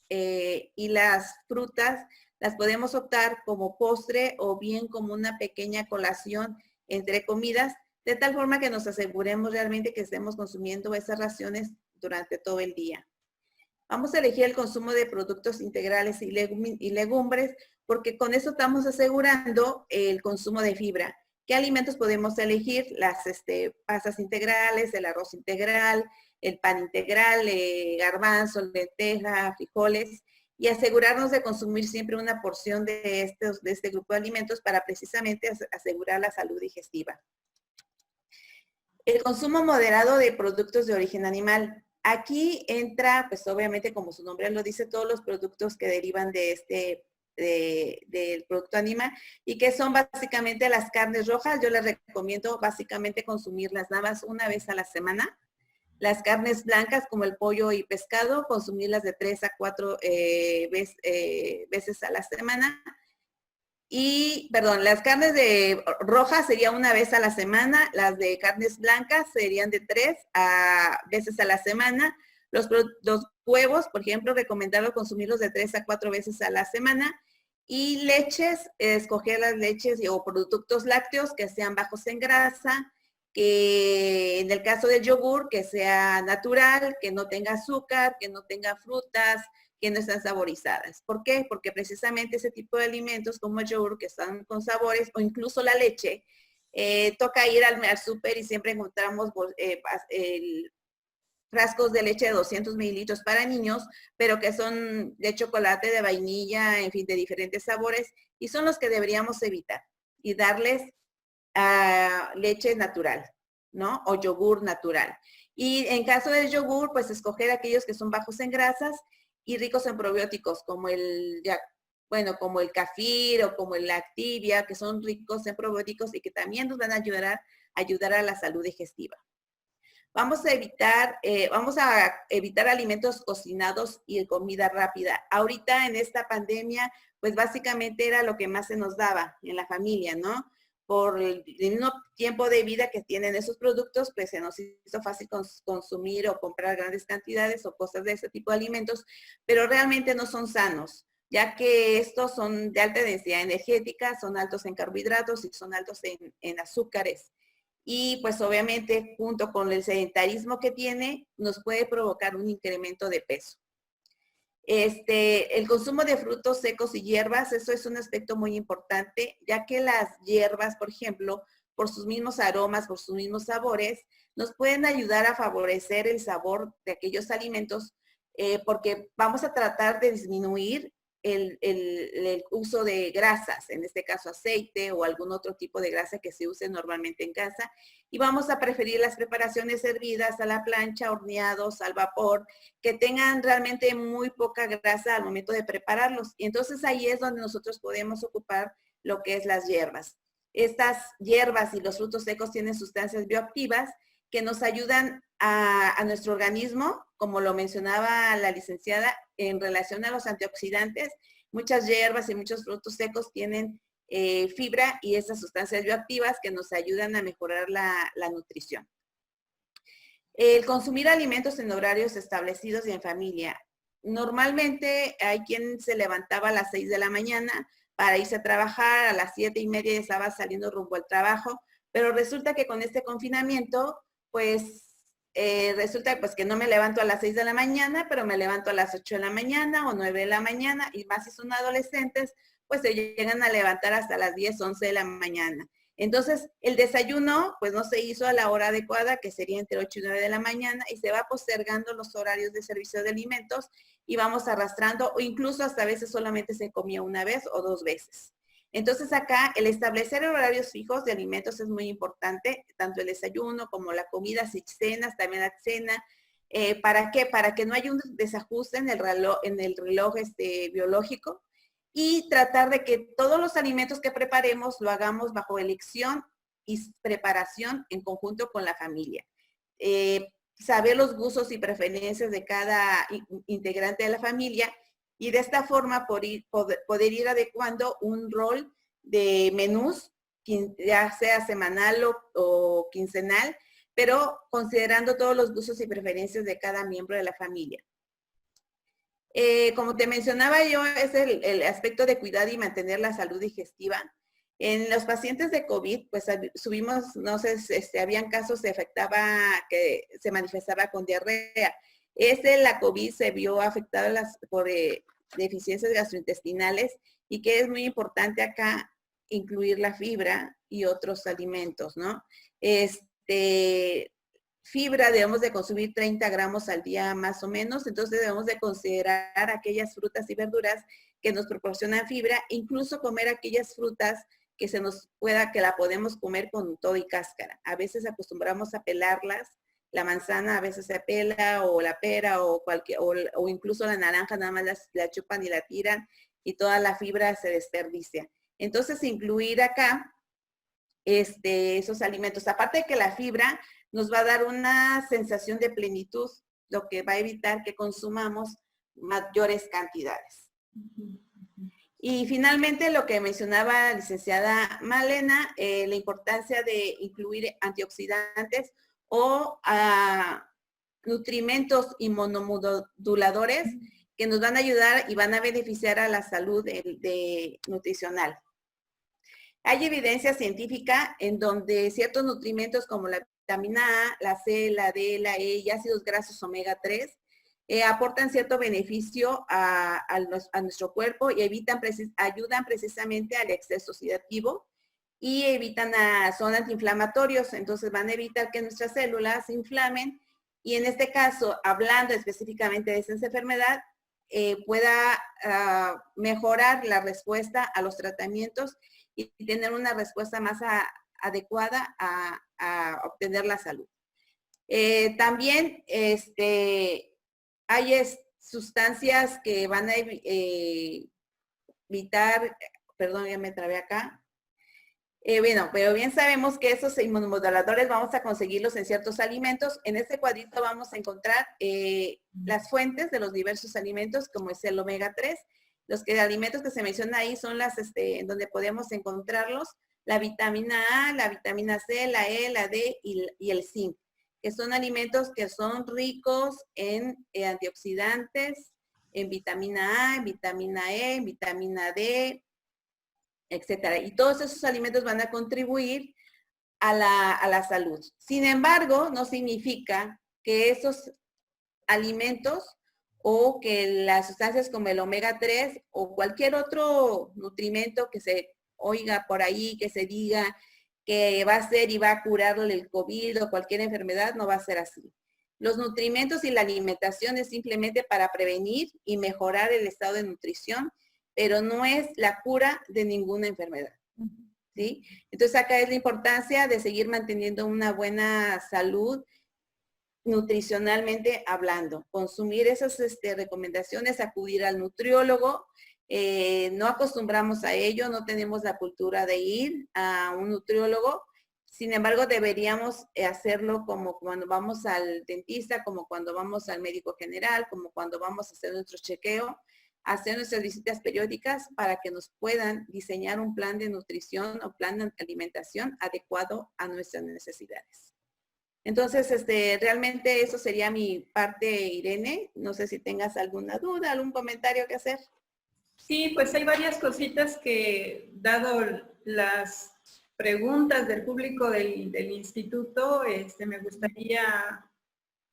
C: y las frutas las podemos optar como postre o bien como una pequeña colación entre comidas, de tal forma que nos aseguremos realmente que estemos consumiendo esas raciones durante todo el día. Vamos a elegir el consumo de productos integrales y legumbres, porque con eso estamos asegurando el consumo de fibra. ¿Qué alimentos podemos elegir? Las pasas integrales, el arroz integral, el pan integral, garbanzo, lenteja, frijoles, y asegurarnos de consumir siempre una porción de este grupo de alimentos para precisamente asegurar la salud digestiva. El consumo moderado de productos de origen animal. Aquí entra, pues obviamente, como su nombre lo dice, todos los productos que derivan de del producto animal y que son básicamente las carnes rojas. Yo les recomiendo básicamente consumirlas nada más una vez a la semana. Las carnes blancas como el pollo y pescado, consumirlas de 3 a 4 veces a la semana. Y, perdón, las carnes rojas sería una vez a la semana, las de carnes blancas serían de 3 veces a la semana. Los huevos, por ejemplo, recomendado consumirlos de 3 a 4 veces a la semana. Y leches, escoger las leches o productos lácteos que sean bajos en grasa, que en el caso del yogur, que sea natural, que no tenga azúcar, que no tenga frutas, que no están saborizadas. ¿Por qué? Porque precisamente ese tipo de alimentos como el yogur, que están con sabores, o incluso la leche, toca ir al súper y siempre encontramos frascos de leche de 200 mililitros para niños, pero que son de chocolate, de vainilla, en fin, de diferentes sabores, y son los que deberíamos evitar y darles leche natural, ¿no? O yogur natural. Y en caso del yogur, pues escoger aquellos que son bajos en grasas y ricos en probióticos, como como el kefir o como el Activia, que son ricos en probióticos y que también nos van a ayudar a la salud digestiva. Vamos a evitar alimentos cocinados y comida rápida. Ahorita en esta pandemia, pues básicamente era lo que más se nos daba en la familia, ¿no? Por el mismo tiempo de vida que tienen esos productos, pues se nos hizo fácil consumir o comprar grandes cantidades o cosas de ese tipo de alimentos, pero realmente no son sanos, ya que estos son de alta densidad energética, son altos en carbohidratos y son altos en azúcares. Y pues obviamente junto con el sedentarismo que tiene, nos puede provocar un incremento de peso. El consumo de frutos secos y hierbas, eso es un aspecto muy importante, ya que las hierbas, por ejemplo, por sus mismos aromas, por sus mismos sabores, nos pueden ayudar a favorecer el sabor de aquellos alimentos, porque vamos a tratar de disminuir el uso de grasas, en este caso aceite o algún otro tipo de grasa que se use normalmente en casa, y vamos a preferir las preparaciones servidas a la plancha, horneados, al vapor, que tengan realmente muy poca grasa al momento de prepararlos. Y entonces ahí es donde nosotros podemos ocupar lo que es las hierbas. Estas hierbas y los frutos secos tienen sustancias bioactivas que nos ayudan a nuestro organismo, como lo mencionaba la licenciada, en relación a los antioxidantes. Muchas hierbas y muchos frutos secos tienen fibra y esas sustancias bioactivas que nos ayudan a mejorar la nutrición. El consumir alimentos en horarios establecidos y en familia. Normalmente hay quien se levantaba a las 6 de la mañana para irse a trabajar, a las 7:30 ya estaba saliendo rumbo al trabajo, pero resulta que con este confinamiento, pues resulta pues que no me levanto a las 6 de la mañana, pero me levanto a las 8 de la mañana o 9 de la mañana, y más si son adolescentes, pues se llegan a levantar hasta las 10, 11 de la mañana. Entonces, el desayuno, pues no se hizo a la hora adecuada, que sería entre 8 y 9 de la mañana, y se va postergando los horarios de servicio de alimentos y vamos arrastrando, o incluso hasta a veces solamente se comía una vez o 2 veces. Entonces acá el establecer horarios fijos de alimentos es muy importante, tanto el desayuno como la comida, si cenas, también la cena. ¿Para qué? Para que no haya un desajuste en el reloj biológico, y tratar de que todos los alimentos que preparemos lo hagamos bajo elección y preparación en conjunto con la familia. Saber los gustos y preferencias de cada integrante de la familia, y de esta forma poder ir adecuando un rol de menús, ya sea semanal o quincenal, pero considerando todos los gustos y preferencias de cada miembro de la familia. Como te mencionaba yo, es el aspecto de cuidar y mantener la salud digestiva. En los pacientes de COVID, pues subimos, no sé, habían casos que se manifestaba con diarrea. La COVID se vio afectada por deficiencias gastrointestinales, y que es muy importante acá incluir la fibra y otros alimentos, ¿no? Fibra debemos de consumir 30 gramos al día más o menos, entonces debemos de considerar aquellas frutas y verduras que nos proporcionan fibra, incluso comer aquellas frutas que la podemos comer con todo y cáscara. A veces acostumbramos a pelarlas, la manzana a veces se pela, o la pera, o incluso la naranja, nada más la chupan y la tiran, y toda la fibra se desperdicia. Entonces incluir acá esos alimentos, aparte de que la fibra nos va a dar una sensación de plenitud, lo que va a evitar que consumamos mayores cantidades. Y finalmente, lo que mencionaba la licenciada Malena, la importancia de incluir antioxidantes o nutrimentos inmunomoduladores que nos van a ayudar y van a beneficiar a la salud nutricional. Hay evidencia científica en donde ciertos nutrimentos como la vitamina A, la C, la D, la E y ácidos grasos omega 3 aportan cierto beneficio a nuestro cuerpo y ayudan precisamente al exceso oxidativo, y son antiinflamatorios, entonces van a evitar que nuestras células se inflamen, y en este caso, hablando específicamente de esa enfermedad, pueda mejorar la respuesta a los tratamientos y tener una respuesta más adecuada a obtener la salud. También hay sustancias que van a evitar, perdón, ya me trabé acá. Bueno, pero bien sabemos que esos inmunomoduladores vamos a conseguirlos en ciertos alimentos. En este cuadrito vamos a encontrar las fuentes de los diversos alimentos, como es el omega 3. Los alimentos que se mencionan ahí son las en donde podemos encontrarlos, la vitamina A, la vitamina C, la E, la D y el zinc, que son alimentos que son ricos en antioxidantes, en vitamina A, en vitamina E, en vitamina D, etcétera. Y todos esos alimentos van a contribuir a la salud. Sin embargo, no significa que esos alimentos o que las sustancias como el omega 3 o cualquier otro nutrimento que se oiga por ahí, que se diga que va a ser y va a curarle el COVID o cualquier enfermedad, no va a ser así. Los nutrimentos y la alimentación es simplemente para prevenir y mejorar el estado de nutrición, pero no es la cura de ninguna enfermedad, ¿sí? Entonces acá es la importancia de seguir manteniendo una buena salud nutricionalmente hablando. Consumir esas recomendaciones, acudir al nutriólogo. No acostumbramos a ello, no tenemos la cultura de ir a un nutriólogo. Sin embargo, deberíamos hacerlo como cuando vamos al dentista, como cuando vamos al médico general, como cuando vamos a hacer nuestro chequeo, hacer nuestras visitas periódicas para que nos puedan diseñar un plan de nutrición o plan de alimentación adecuado a nuestras necesidades. Entonces, realmente eso sería mi parte, Irene. No sé si tengas alguna duda, algún comentario que hacer.
A: Sí, pues hay varias cositas que, dado las preguntas del público del instituto, me gustaría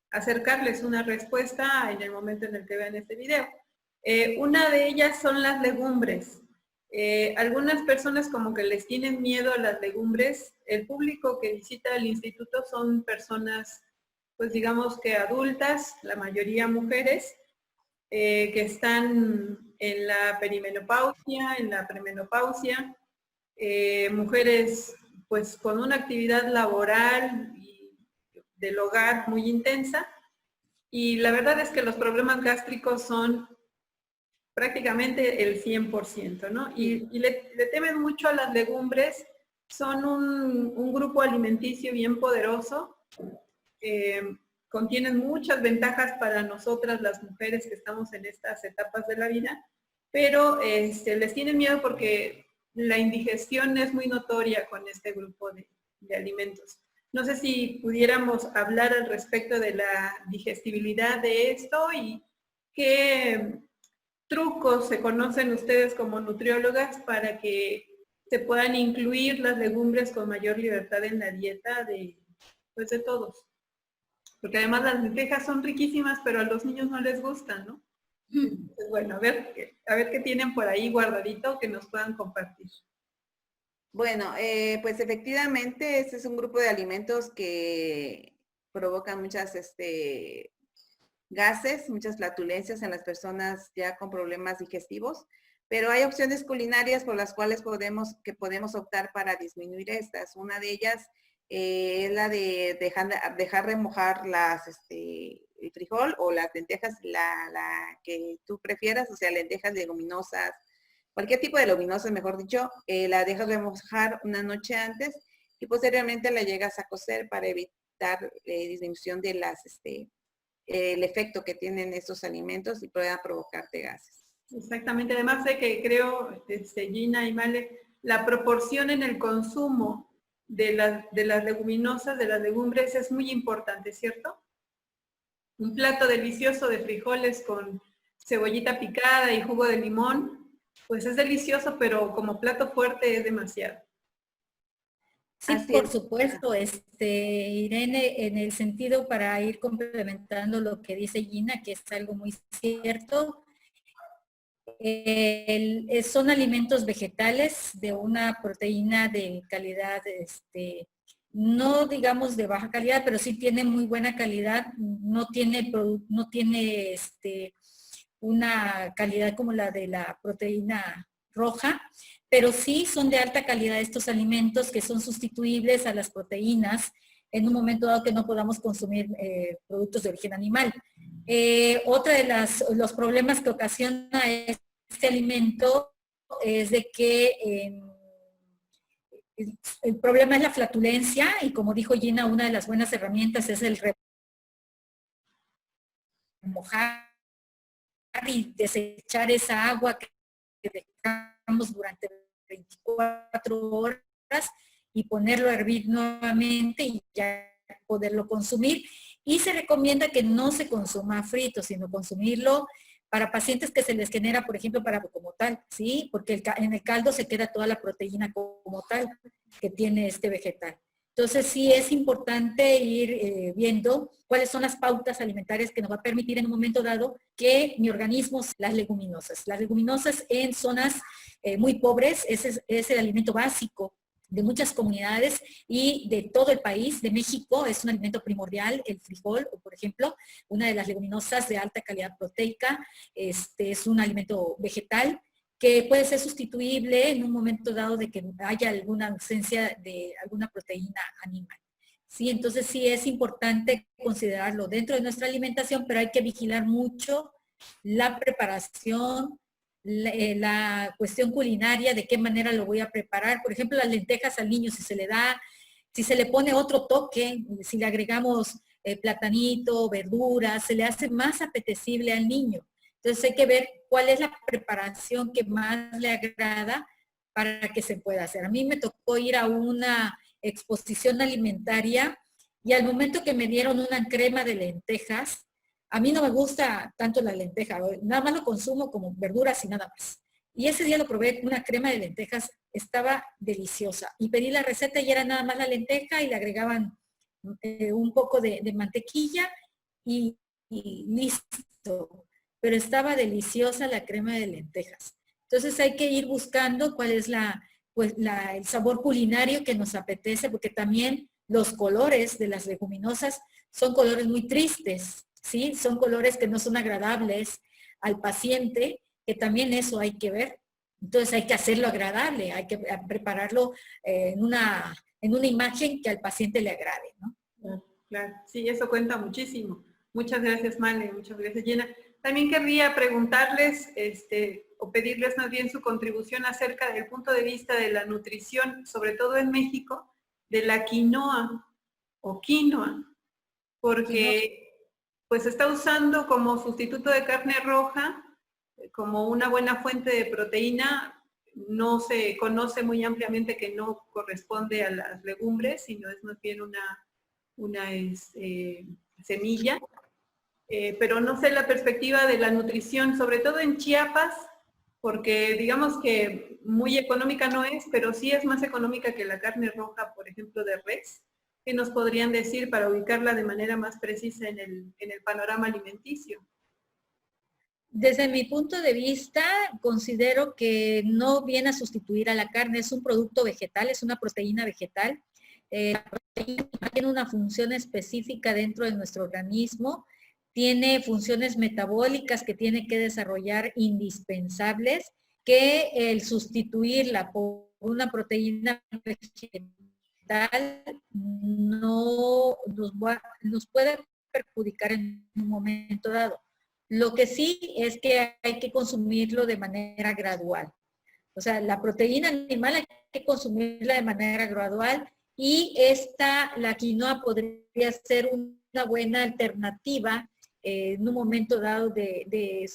A: acercarles una respuesta en el momento en el que vean este video. Una de ellas son las legumbres. Algunas personas como que les tienen miedo a las legumbres. El público que visita el instituto son personas, pues digamos que adultas, la mayoría mujeres, que están en la perimenopausia, en la premenopausia, mujeres pues con una actividad laboral y del hogar muy intensa. Y la verdad es que los problemas gástricos son prácticamente el 100%, ¿no? Y le temen mucho a las legumbres. Son un grupo alimenticio bien poderoso. Contienen muchas ventajas para nosotras las mujeres que estamos en estas etapas de la vida, pero les tienen miedo porque la indigestión es muy notoria con este grupo de alimentos. No sé si pudiéramos hablar al respecto de la digestibilidad de esto y qué trucos se conocen ustedes como nutriólogas para que se puedan incluir las legumbres con mayor libertad en la dieta de todos. Porque además las lentejas son riquísimas, pero a los niños no les gustan, ¿no? Entonces, bueno, a ver qué tienen por ahí guardadito que nos puedan compartir.
C: Bueno, pues efectivamente este es un grupo de alimentos que provocan muchas gases, muchas flatulencias en las personas ya con problemas digestivos, pero hay opciones culinarias por las cuales podemos optar para disminuir estas. Una de ellas es la de dejar remojar el frijol o las lentejas, la que tú prefieras, o sea, lentejas leguminosas, cualquier tipo de leguminosas, mejor dicho, la dejas remojar una noche antes y posteriormente la llegas a cocer para evitar disminución de el efecto que tienen estos alimentos y puedan provocarte gases.
A: Exactamente, además de que creo, Gina y Male, la proporción en el consumo de las leguminosas, de las legumbres, es muy importante, ¿cierto? Un plato delicioso de frijoles con cebollita picada y jugo de limón, pues es delicioso, pero como plato fuerte es demasiado.
B: Sí, por supuesto, Irene, en el sentido para ir complementando lo que dice Gina, que es algo muy cierto, son alimentos vegetales de una proteína de calidad, no digamos de baja calidad, pero sí tiene muy buena calidad, no tiene una calidad como la de la proteína roja, pero sí son de alta calidad estos alimentos que son sustituibles a las proteínas en un momento dado que no podamos consumir productos de origen animal. Otra de los problemas que ocasiona este alimento es de que el problema es la flatulencia, y como dijo Gina, una de las buenas herramientas es el remojar y desechar esa agua que dejamos durante 24 horas y ponerlo a hervir nuevamente y ya poderlo consumir. Y se recomienda que no se consuma frito, sino consumirlo para pacientes que se les genera, por ejemplo, para como tal, ¿sí? Porque en el caldo se queda toda la proteína como tal que tiene este vegetal. Entonces sí es importante ir viendo cuáles son las pautas alimentarias que nos va a permitir en un momento dado que mi organismo, las leguminosas. Las leguminosas en zonas muy pobres, ese es el alimento básico de muchas comunidades y de todo el país. De México es un alimento primordial, el frijol, por ejemplo, una de las leguminosas de alta calidad proteica, es un alimento vegetal que puede ser sustituible en un momento dado de que haya alguna ausencia de alguna proteína animal. Sí, entonces sí es importante considerarlo dentro de nuestra alimentación, pero hay que vigilar mucho la preparación, la cuestión culinaria, de qué manera lo voy a preparar. Por ejemplo, las lentejas al niño, si se le pone otro toque, si le agregamos platanito, verduras, se le hace más apetecible al niño. Entonces hay que ver cuál es la preparación que más le agrada para que se pueda hacer. A mí me tocó ir a una exposición alimentaria y al momento que me dieron una crema de lentejas, a mí no me gusta tanto la lenteja, nada más lo consumo como verduras y nada más. Y ese día lo probé, una crema de lentejas, estaba deliciosa. Y pedí la receta y era nada más la lenteja y le agregaban un poco de mantequilla y listo. Pero estaba deliciosa la crema de lentejas. Entonces hay que ir buscando cuál es el sabor culinario que nos apetece, porque también los colores de las leguminosas son colores muy tristes, ¿sí? Son colores que no son agradables al paciente, que también eso hay que ver. Entonces hay que hacerlo agradable, hay que prepararlo en una imagen que al paciente le agrade, ¿no?
A: Claro, sí, eso cuenta muchísimo. Muchas gracias, Male, muchas gracias, Gina. También querría preguntarles, o pedirles más bien su contribución acerca del punto de vista de la nutrición, sobre todo en México, de la quinoa o quinoa, porque pues se está usando como sustituto de carne roja, como una buena fuente de proteína. No se conoce muy ampliamente que no corresponde a las legumbres, sino es más bien una semilla. Pero no sé la perspectiva de la nutrición, sobre todo en Chiapas, porque digamos que muy económica no es, pero sí es más económica que la carne roja, por ejemplo, de res. ¿Qué nos podrían decir para ubicarla de manera más precisa en el panorama alimenticio?
B: Desde mi punto de vista, considero que no viene a sustituir a la carne, es un producto vegetal, es una proteína vegetal. La proteína tiene una función específica dentro de nuestro organismo, tiene funciones metabólicas que tiene que desarrollar indispensables, que el sustituirla por una proteína vegetal no nos puede perjudicar en un momento dado. Lo que sí es que hay que consumirlo de manera gradual. O sea, la proteína animal hay que consumirla de manera gradual y la quinoa podría ser una buena alternativa en un momento dado de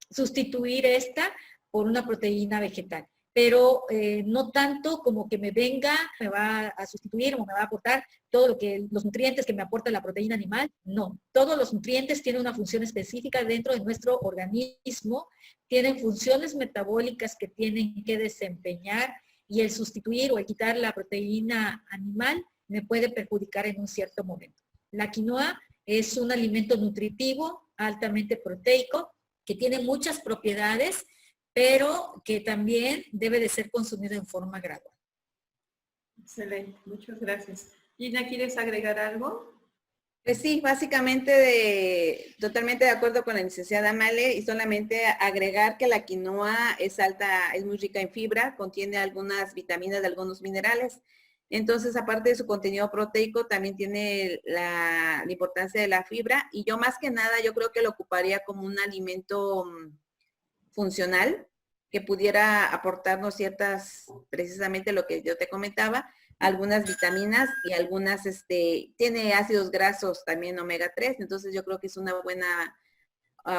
B: sustituir esta por una proteína vegetal. Pero no tanto como que me va a sustituir o me va a aportar los nutrientes que me aporta la proteína animal. No, todos los nutrientes tienen una función específica dentro de nuestro organismo, tienen funciones metabólicas que tienen que desempeñar y el sustituir o el quitar la proteína animal me puede perjudicar en un cierto momento. La quinoa es un alimento nutritivo, altamente proteico, que tiene muchas propiedades, pero que también debe de ser consumido en forma gradual.
A: Excelente, muchas gracias. Gina, ¿quieres agregar algo?
C: Pues sí, básicamente totalmente de acuerdo con la licenciada Male, y solamente agregar que la quinoa es muy rica en fibra, contiene algunas vitaminas, algunos minerales. Entonces, aparte de su contenido proteico, también tiene la importancia de la fibra. Y yo más que nada, yo creo que lo ocuparía como un alimento funcional que pudiera aportarnos ciertas, precisamente lo que yo te comentaba, algunas vitaminas y algunas, tiene ácidos grasos también omega 3, entonces yo creo que es una buena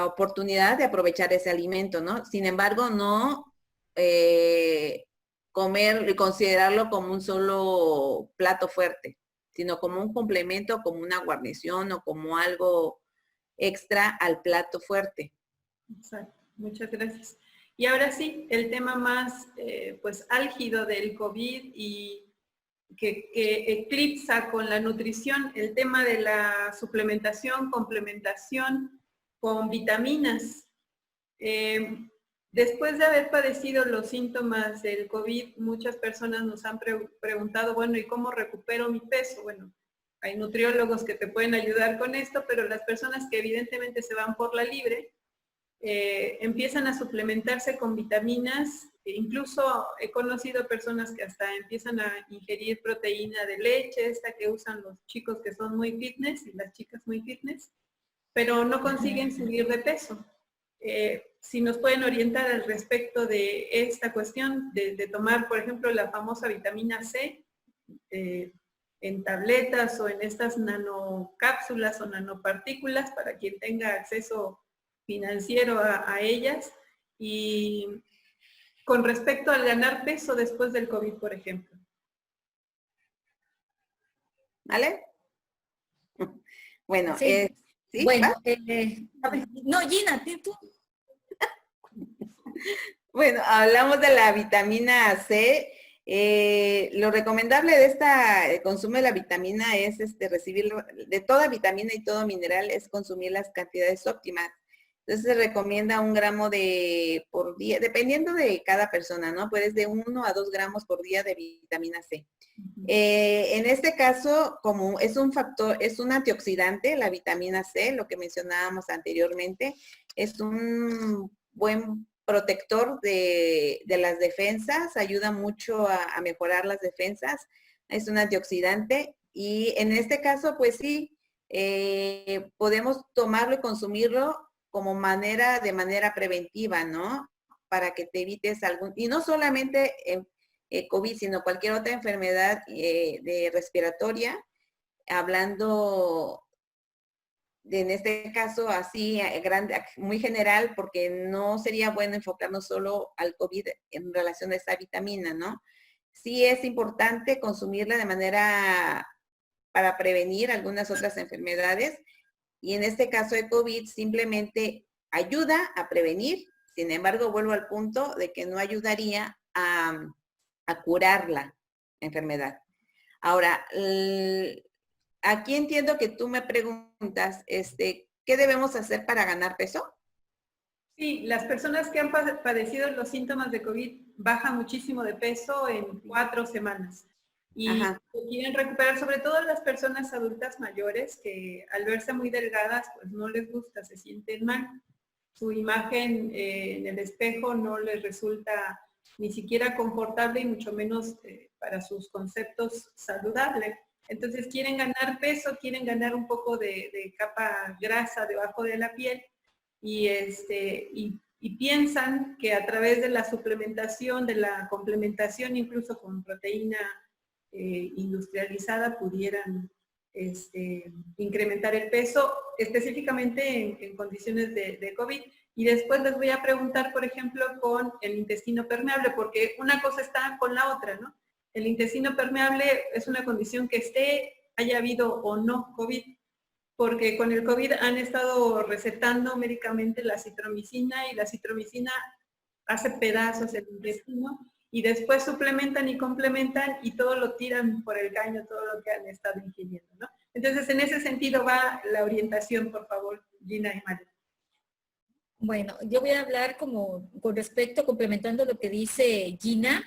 C: oportunidad de aprovechar ese alimento, ¿no? Sin embargo, no comer y considerarlo como un solo plato fuerte, sino como un complemento, como una guarnición o como algo extra al plato fuerte.
A: Exacto, muchas gracias. Y ahora sí, el tema más pues álgido del COVID y que eclipsa con la nutrición, el tema de la suplementación, complementación con vitaminas. Después de haber padecido los síntomas del COVID, muchas personas nos han preguntado, bueno, ¿y cómo recupero mi peso? Bueno, hay nutriólogos que te pueden ayudar con esto, pero las personas que evidentemente se van por la libre, empiezan a suplementarse con vitaminas. Incluso he conocido personas que hasta empiezan a ingerir proteína de leche, esta que usan los chicos que son muy fitness y las chicas muy fitness, pero no consiguen subir de peso. Si nos pueden orientar al respecto de esta cuestión de tomar, por ejemplo, la famosa vitamina C en tabletas o en estas nanocápsulas o nanopartículas para quien tenga acceso financiero a ellas, y con respecto al ganar peso después del COVID, por ejemplo.
C: ¿Vale? Bueno,
B: Sí.
C: ¿sí?
B: Bueno, no, Gina, tú.
C: Bueno, hablamos de la vitamina C. Lo recomendable de el consumo de la vitamina es recibir de toda vitamina y todo mineral, es consumir las cantidades óptimas. Entonces se recomienda 1 gramo por día, dependiendo de cada persona, ¿no? Pues de 1 a 2 gramos por día de vitamina C. En este caso, como es un factor, es un antioxidante, la vitamina C, lo que mencionábamos anteriormente, es un buen protector de las defensas, ayuda mucho a mejorar las defensas, es un antioxidante y en este caso, pues sí, podemos tomarlo y consumirlo como de manera preventiva, ¿no? Para que te evites y no solamente COVID, sino cualquier otra enfermedad de respiratoria, hablando en este caso así grande, muy general, porque no sería bueno enfocarnos solo al COVID en relación a esta vitamina, ¿no? Sí es importante consumirla de manera para prevenir algunas otras enfermedades, y en este caso de COVID simplemente ayuda a prevenir. Sin embargo, vuelvo al punto de que no ayudaría a curar la enfermedad. Ahora, aquí entiendo que tú me preguntas, ¿qué debemos hacer para ganar peso?
A: Sí, las personas que han padecido los síntomas de COVID bajan muchísimo de peso en 4 semanas. Y quieren recuperar, sobre todo las personas adultas mayores, que al verse muy delgadas, pues no les gusta, se sienten mal. Su imagen en el espejo no les resulta ni siquiera confortable y mucho menos para sus conceptos saludable. Entonces quieren ganar peso, quieren ganar un poco de capa grasa debajo de la piel y piensan que a través de la suplementación, de la complementación incluso con proteína industrializada pudieran incrementar el peso, específicamente en condiciones de COVID. Y después les voy a preguntar, por ejemplo, con el intestino permeable, porque una cosa está con la otra, ¿no? El intestino permeable es una condición que haya habido o no COVID, porque con el COVID han estado recetando médicamente la citromicina y la citromicina hace pedazos el intestino y después suplementan y complementan y todo lo tiran por el caño, todo lo que han estado ingiriendo, ¿no? Entonces, en ese sentido va la orientación, por favor, Gina y María.
B: Bueno, yo voy a hablar como con respecto, complementando lo que dice Gina.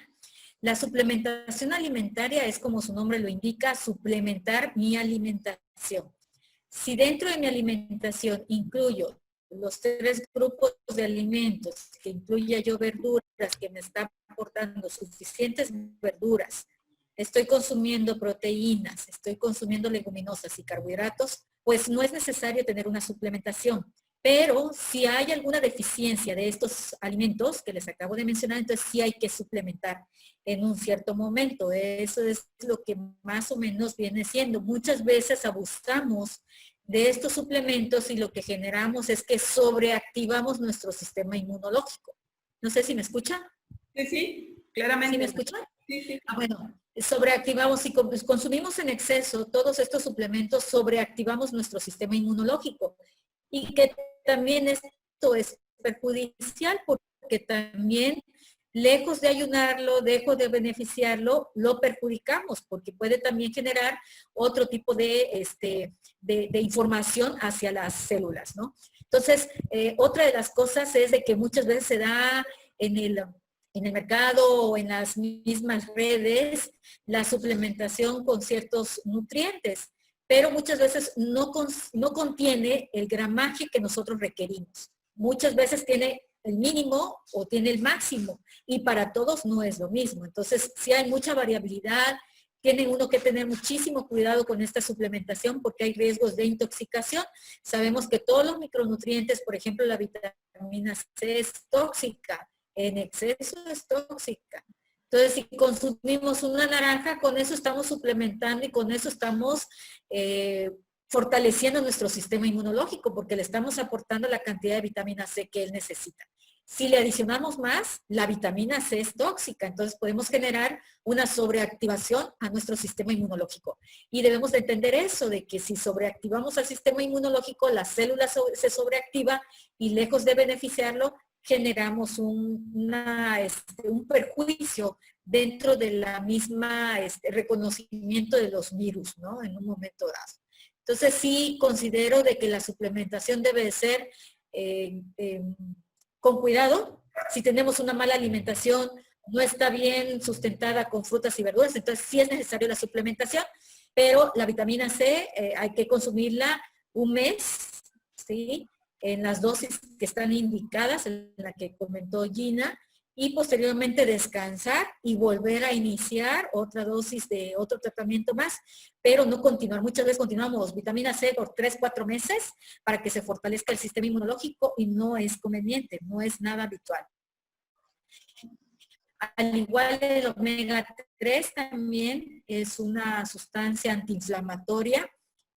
B: La suplementación alimentaria es, como su nombre lo indica, suplementar mi alimentación. Si dentro de mi alimentación incluyo los 3 grupos de alimentos, que incluya yo verduras, que me está aportando suficientes verduras, estoy consumiendo proteínas, estoy consumiendo leguminosas y carbohidratos, pues no es necesario tener una suplementación. Pero si hay alguna deficiencia de estos alimentos que les acabo de mencionar, entonces sí hay que suplementar en un cierto momento. Eso es lo que más o menos viene siendo. Muchas veces abusamos de estos suplementos y lo que generamos es que sobreactivamos nuestro sistema inmunológico. No sé si me escuchan.
A: Sí, sí, claramente.
B: ¿Sí me escuchan?
A: Sí, sí.
B: Bueno, sobreactivamos y consumimos en exceso todos estos suplementos, sobreactivamos nuestro sistema inmunológico. Y que también esto es perjudicial porque también, lejos de ayudarlo, lejos de beneficiarlo, lo perjudicamos porque puede también generar otro tipo de información hacia las células, ¿no? Entonces, otra de las cosas es de que muchas veces se da en el mercado o en las mismas redes la suplementación con ciertos nutrientes, pero muchas veces no contiene el gramaje que nosotros requerimos. Muchas veces tiene el mínimo o tiene el máximo y para todos no es lo mismo. Entonces, sí hay mucha variabilidad, tiene uno que tener muchísimo cuidado con esta suplementación porque hay riesgos de intoxicación. Sabemos que todos los micronutrientes, por ejemplo, la vitamina C es tóxica, en exceso es tóxica. Entonces, si consumimos una naranja, con eso estamos suplementando y con eso estamos fortaleciendo nuestro sistema inmunológico porque le estamos aportando la cantidad de vitamina C que él necesita. Si le adicionamos más, la vitamina C es tóxica, entonces podemos generar una sobreactivación a nuestro sistema inmunológico. Y debemos de entender eso, de que si sobreactivamos al sistema inmunológico, la célula se sobreactiva y lejos de beneficiarlo, generamos un perjuicio dentro de la misma reconocimiento de los virus, ¿no? En un momento dado. Entonces sí considero de que la suplementación debe de ser con cuidado. Si tenemos una mala alimentación, no está bien sustentada con frutas y verduras, entonces sí es necesario la suplementación, pero la vitamina C hay que consumirla un mes, ¿sí? En las dosis que están indicadas, en la que comentó Gina, y posteriormente descansar y volver a iniciar otra dosis de otro tratamiento más, pero no continuar. Muchas veces continuamos vitamina C por 3, 4 meses para que se fortalezca el sistema inmunológico y no es conveniente, no es nada habitual. Al igual el omega 3 también es una sustancia antiinflamatoria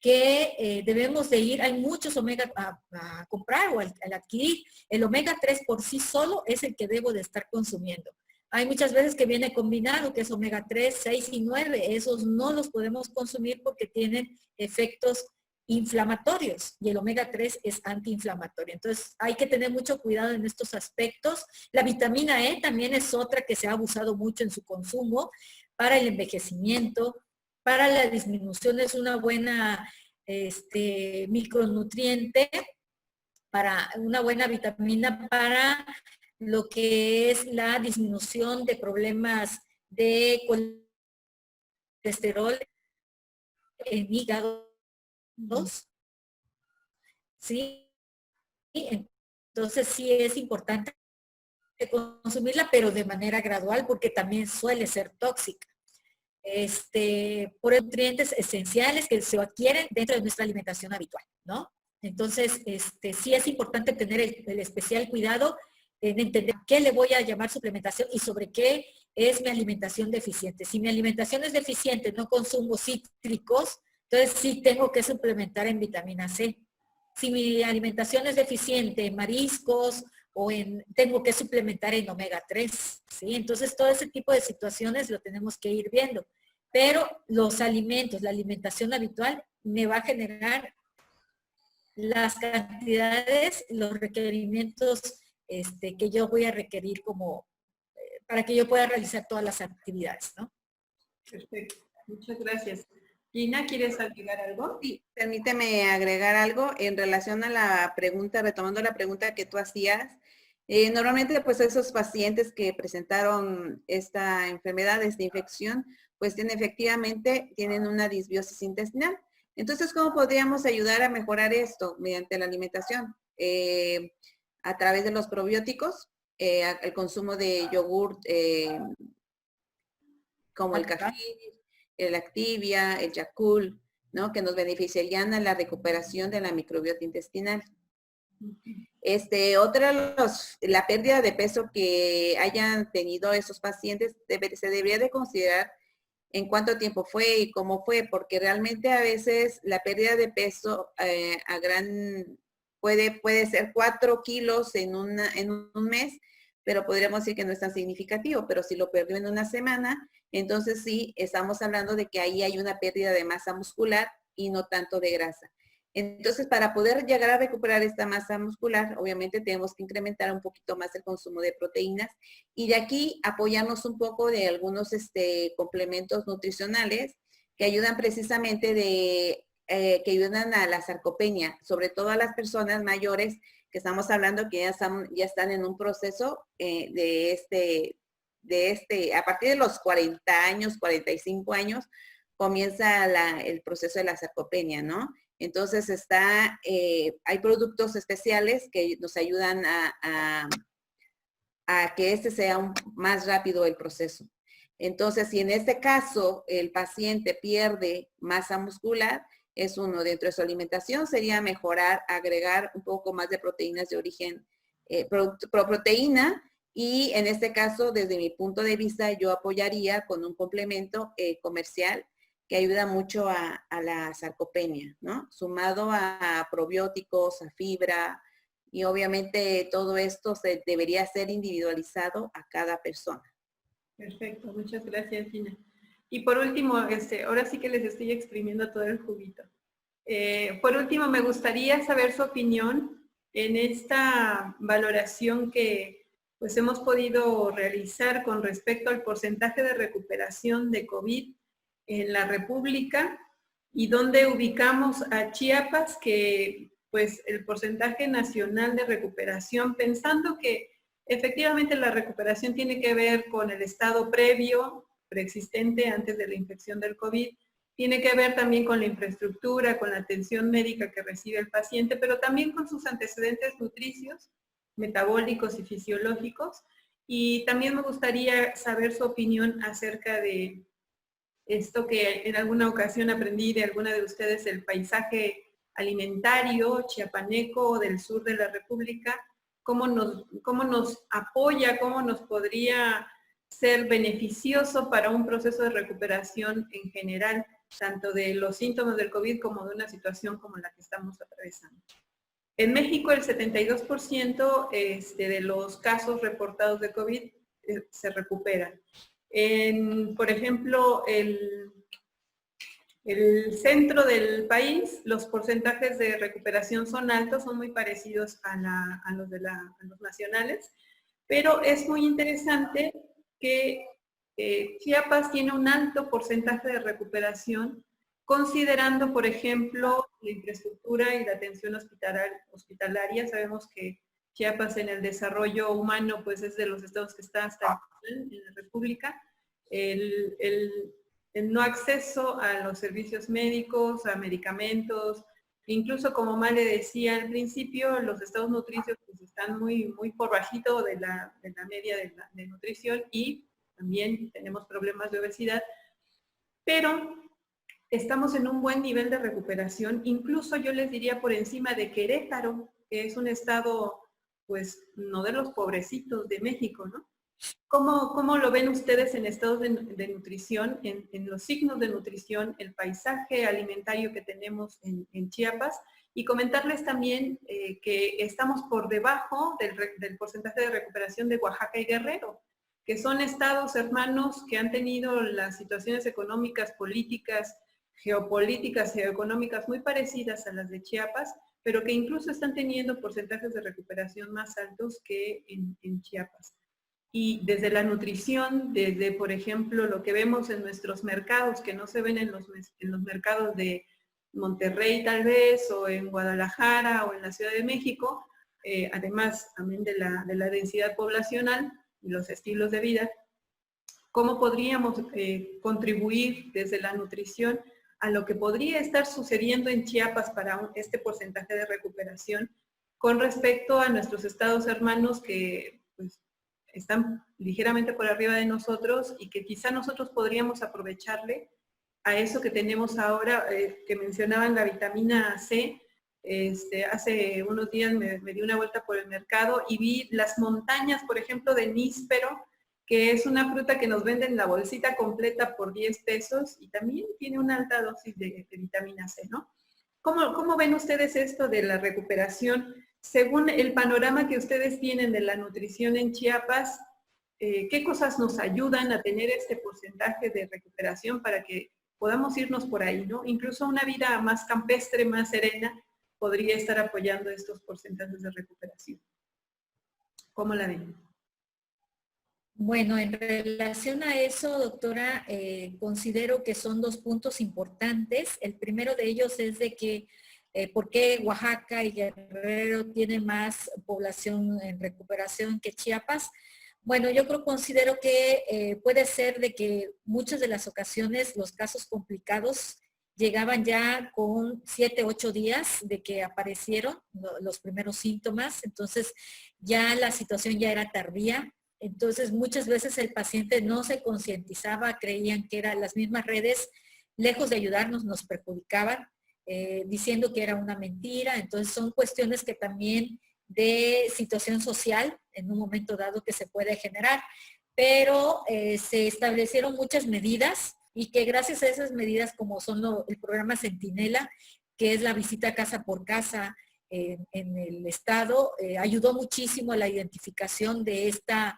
B: que debemos de ir, hay muchos omega a comprar o al adquirir. El omega 3 por sí solo es el que debo de estar consumiendo. Hay muchas veces que viene combinado, que es omega 3, 6 y 9. Esos no los podemos consumir porque tienen efectos inflamatorios y el omega 3 es antiinflamatorio. Entonces hay que tener mucho cuidado en estos aspectos. La vitamina E también es otra que se ha abusado mucho en su consumo para el envejecimiento, para la disminución, es una buena micronutriente, para una buena vitamina para lo que es la disminución de problemas de colesterol en hígado, ¿sí? Entonces sí es importante consumirla, pero de manera gradual porque también suele ser tóxica. Por nutrientes esenciales que se adquieren dentro de nuestra alimentación habitual, ¿no? Entonces, sí es importante tener el especial cuidado en entender qué le voy a llamar suplementación y sobre qué es mi alimentación deficiente. Si mi alimentación es deficiente, no consumo cítricos, entonces sí tengo que suplementar en vitamina C. Si mi alimentación es deficiente en mariscos o tengo que suplementar en omega 3, ¿sí? Entonces todo ese tipo de situaciones lo tenemos que ir viendo. Pero los alimentos, la alimentación habitual me va a generar las cantidades, los requerimientos que yo voy a requerir como para que yo pueda realizar todas las actividades, ¿no?
A: Perfecto, muchas gracias. Gina, ¿quieres agregar algo?
C: Sí, permíteme agregar algo en relación a la pregunta, retomando la pregunta que tú hacías. Normalmente, pues esos pacientes que presentaron esta enfermedad, esta infección, pues efectivamente tienen una disbiosis intestinal. Entonces, ¿cómo podríamos ayudar a mejorar esto? Mediante la alimentación, a través de los probióticos, el consumo de yogur como el café, el Activia, el Yakult, ¿no? Que nos beneficiarían a la recuperación de la microbiota intestinal. La pérdida de peso que hayan tenido esos pacientes se debería de considerar en cuánto tiempo fue y cómo fue, porque realmente a veces la pérdida de peso puede ser 4 kilos en un mes, pero podríamos decir que no es tan significativo, pero si lo perdió en una semana, entonces sí, estamos hablando de que ahí hay una pérdida de masa muscular y no tanto de grasa. Entonces, para poder llegar a recuperar esta masa muscular, obviamente tenemos que incrementar un poquito más el consumo de proteínas y de aquí apoyarnos un poco de algunos complementos nutricionales que ayudan precisamente que ayudan a la sarcopenia, sobre todo a las personas mayores que estamos hablando que ya están en un proceso a partir de los 40 años, 45 años, comienza el proceso de la sarcopenia, ¿no? Entonces hay productos especiales que nos ayudan a que sea más rápido el proceso. Entonces, si en este caso el paciente pierde masa muscular, es uno. Dentro de su alimentación sería agregar un poco más de proteínas de origen, proteína, y en este caso, desde mi punto de vista, yo apoyaría con un complemento comercial que ayuda mucho a la sarcopenia, ¿no? Sumado a probióticos, a fibra, y obviamente todo esto debería ser individualizado a cada persona.
A: Perfecto, muchas gracias, Gina. Y por último, ahora sí que les estoy exprimiendo todo el juguito. Por último, me gustaría saber su opinión en esta valoración que pues hemos podido realizar con respecto al porcentaje de recuperación de COVID en la República y donde ubicamos a Chiapas, que pues el porcentaje nacional de recuperación, pensando que efectivamente la recuperación tiene que ver con el estado preexistente antes de la infección del COVID, tiene que ver también con la infraestructura, con la atención médica que recibe el paciente, pero también con sus antecedentes nutricios, metabólicos y fisiológicos. Y también me gustaría saber su opinión acerca de esto que en alguna ocasión aprendí de alguna de ustedes, el paisaje alimentario chiapaneco del sur de la República, cómo nos apoya, cómo nos podría ser beneficioso para un proceso de recuperación en general, tanto de los síntomas del COVID como de una situación como la que estamos atravesando. En México el 72% de los casos reportados de COVID se recuperan. Por ejemplo, el centro del país, los porcentajes de recuperación son altos, son muy parecidos a los nacionales, pero es muy interesante que Chiapas tiene un alto porcentaje de recuperación, considerando, por ejemplo, la infraestructura y la atención hospitalaria. Sabemos que Chiapas en el desarrollo humano, pues es de los estados que está hasta en la República. El no acceso a los servicios médicos, a medicamentos, incluso como Male decía al principio, los estados nutricios pues, están muy por bajito de la media de nutrición y también tenemos problemas de obesidad, pero estamos en un buen nivel de recuperación, incluso yo les diría por encima de Querétaro, que es un estado pues no de los pobrecitos de México, ¿no? ¿Cómo lo ven ustedes en estados de nutrición, en los signos de nutrición, el paisaje alimentario que tenemos en Chiapas? Y comentarles también que estamos por debajo del porcentaje de recuperación de Oaxaca y Guerrero, que son estados hermanos que han tenido las situaciones económicas, políticas, geopolíticas y económicas muy parecidas a las de Chiapas, pero que incluso están teniendo porcentajes de recuperación más altos que en Chiapas. Y desde la nutrición, desde, por ejemplo, lo que vemos en nuestros mercados, que no se ven en los mercados de Monterrey tal vez, o en Guadalajara, o en la Ciudad de México, además también de la densidad poblacional y los estilos de vida, ¿cómo podríamos contribuir desde la nutrición a lo que podría estar sucediendo en Chiapas para este porcentaje de recuperación con respecto a nuestros estados hermanos que pues, están ligeramente por arriba de nosotros y que quizá nosotros podríamos aprovecharle a eso que tenemos ahora, que mencionaban la vitamina C. Hace unos días me di una vuelta por el mercado y vi las montañas, por ejemplo, de níspero, que es una fruta que nos venden la bolsita completa por 10 pesos y también tiene una alta dosis de vitamina C, ¿no? ¿Cómo ven ustedes esto de la recuperación? Según el panorama que ustedes tienen de la nutrición en Chiapas, ¿qué cosas nos ayudan a tener este porcentaje de recuperación para que podamos irnos por ahí, ¿no? Incluso una vida más campestre, más serena, podría estar apoyando estos porcentajes de recuperación. ¿Cómo la ven?
B: Bueno, en relación a eso, doctora, considero que son dos puntos importantes. El primero de ellos es de que ¿por qué Oaxaca y Guerrero tienen más población en recuperación que Chiapas? Bueno, considero que puede ser de que muchas de las ocasiones los casos complicados llegaban ya con 7, 8 días de que aparecieron los primeros síntomas, entonces ya la situación ya era tardía. Entonces, muchas veces el paciente no se concientizaba, creían que eran las mismas redes, lejos de ayudarnos, nos perjudicaban, diciendo que era una mentira. Entonces, son cuestiones que también de situación social, en un momento dado, que se puede generar. Pero se establecieron muchas medidas y que gracias a esas medidas, como son el programa Centinela, que es la visita casa por casa, en el estado, ayudó muchísimo a la identificación de esta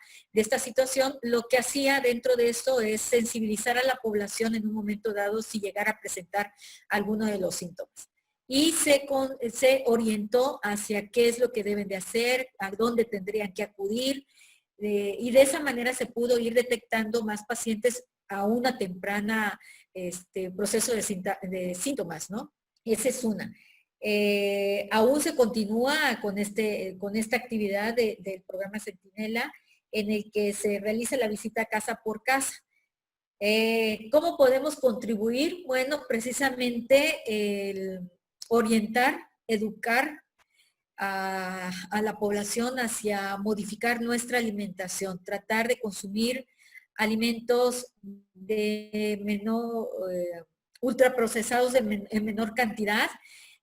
B: situación. Lo que hacía dentro de esto es sensibilizar a la población en un momento dado si llegara a presentar alguno de los síntomas. Y se orientó hacia qué es lo que deben de hacer, a dónde tendrían que acudir, y de esa manera se pudo ir detectando más pacientes a una temprana proceso de síntomas, ¿no? Esa es una. Aún se continúa con esta actividad del programa Centinela, en el que se realiza la visita casa por casa. ¿Cómo podemos contribuir? Bueno, precisamente el orientar, educar a la población hacia modificar nuestra alimentación, tratar de consumir alimentos de menor, ultraprocesados en menor cantidad.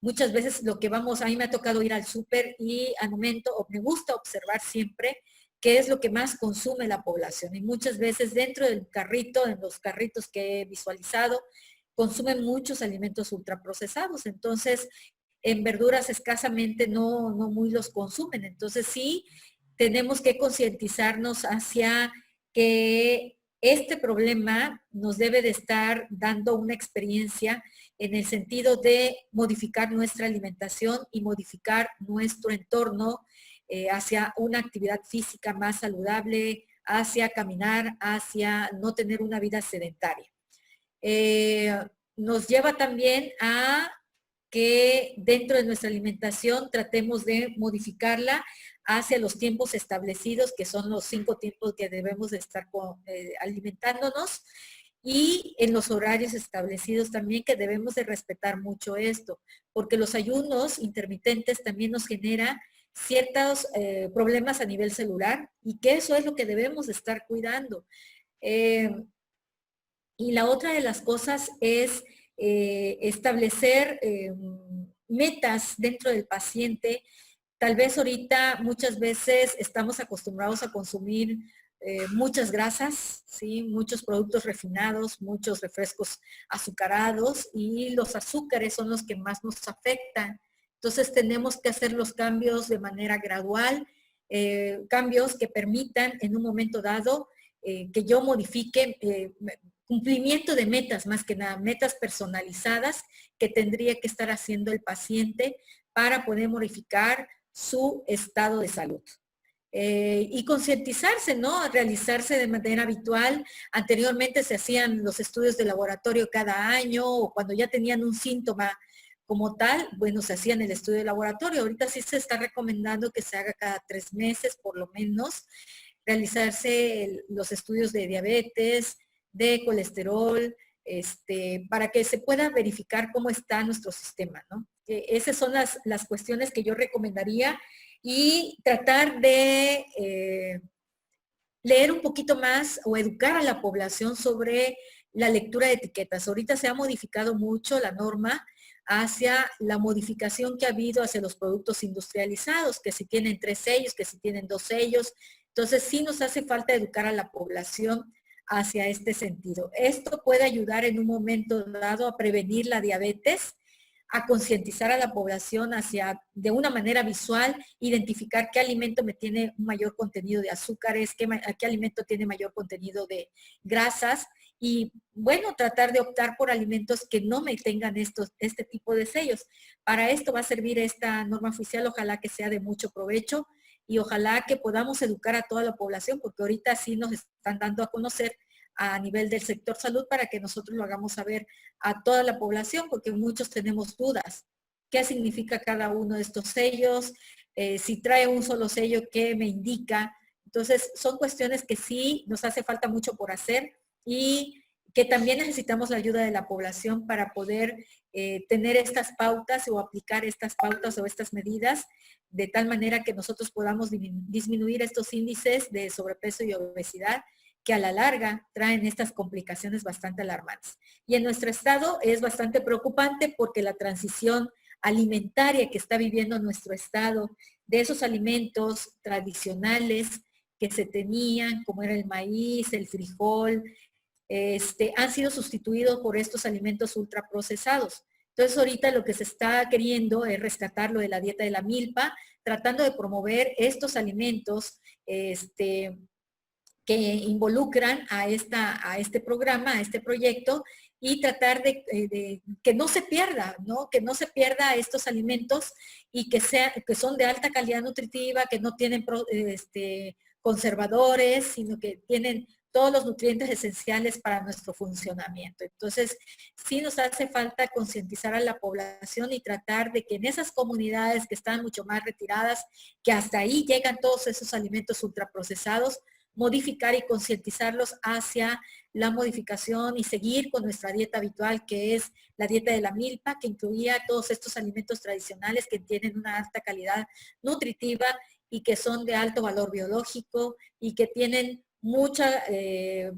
B: Muchas veces a mí me ha tocado ir al súper y al momento, me gusta observar siempre qué es lo que más consume la población. Y muchas veces dentro del carrito, en los carritos que he visualizado, consumen muchos alimentos ultraprocesados. Entonces, en verduras escasamente no muy los consumen. Entonces, sí, tenemos que concientizarnos hacia que este problema nos debe de estar dando una experiencia en el sentido de modificar nuestra alimentación y modificar nuestro entorno hacia una actividad física más saludable, hacia caminar, hacia no tener una vida sedentaria. Nos lleva también a que dentro de nuestra alimentación tratemos de modificarla hacia los tiempos establecidos, que son los 5 tiempos que debemos de estar alimentándonos, y en los horarios establecidos también, que debemos de respetar mucho esto, porque los ayunos intermitentes también nos genera ciertos problemas a nivel celular, y que eso es lo que debemos de estar cuidando. Y la otra de las cosas es establecer metas dentro del paciente. Tal vez ahorita muchas veces estamos acostumbrados a consumir muchas grasas, ¿sí? Muchos productos refinados, muchos refrescos azucarados, y los azúcares son los que más nos afectan. Entonces tenemos que hacer los cambios de manera gradual, cambios que permitan en un momento dado que yo modifique cumplimiento de metas, más que nada, metas personalizadas que tendría que estar haciendo el paciente para poder modificar su estado de salud. Y concientizarse, ¿no? Realizarse de manera habitual. Anteriormente se hacían los estudios de laboratorio cada año, o cuando ya tenían un síntoma como tal, bueno, se hacían el estudio de laboratorio. Ahorita sí se está recomendando que se haga cada 3 meses, por lo menos, realizarse los estudios de diabetes, de colesterol, para que se pueda verificar cómo está nuestro sistema, ¿no? Esas son las cuestiones que yo recomendaría, y tratar de leer un poquito más o educar a la población sobre la lectura de etiquetas. Ahorita se ha modificado mucho la norma hacia la modificación que ha habido hacia los productos industrializados, que si tienen 3 sellos, que si tienen 2 sellos. Entonces sí nos hace falta educar a la población hacia este sentido. Esto puede ayudar en un momento dado a prevenir la diabetes, a concientizar a la población hacia, de una manera visual, identificar qué alimento me tiene un mayor contenido de azúcares, qué alimento tiene mayor contenido de grasas, y bueno, tratar de optar por alimentos que no me tengan este tipo de sellos. Para esto va a servir esta norma oficial, ojalá que sea de mucho provecho y ojalá que podamos educar a toda la población, porque ahorita sí nos están dando a conocer a nivel del sector salud para que nosotros lo hagamos saber a toda la población, porque muchos tenemos dudas. ¿Qué significa cada uno de estos sellos? Si trae un solo sello, ¿qué me indica? Entonces, son cuestiones que sí nos hace falta mucho por hacer y que también necesitamos la ayuda de la población para poder tener estas pautas o aplicar estas pautas o estas medidas de tal manera que nosotros podamos disminuir estos índices de sobrepeso y obesidad que a la larga traen estas complicaciones bastante alarmantes. Y en nuestro estado es bastante preocupante porque la transición alimentaria que está viviendo nuestro estado, de esos alimentos tradicionales que se tenían, como era el maíz, el frijol, han sido sustituidos por estos alimentos ultraprocesados. Entonces ahorita lo que se está queriendo es rescatar lo de la dieta de la milpa, tratando de promover estos alimentos que involucran a este programa, a este proyecto, y tratar de que no se pierda, ¿no? Que no se pierda estos alimentos y que son de alta calidad nutritiva, que no tienen conservadores, sino que tienen todos los nutrientes esenciales para nuestro funcionamiento. Entonces, sí nos hace falta concientizar a la población y tratar de que en esas comunidades que están mucho más retiradas, que hasta ahí llegan todos esos alimentos ultraprocesados, modificar y concientizarlos hacia la modificación y seguir con nuestra dieta habitual, que es la dieta de la milpa, que incluía todos estos alimentos tradicionales que tienen una alta calidad nutritiva y que son de alto valor biológico y que tienen muchas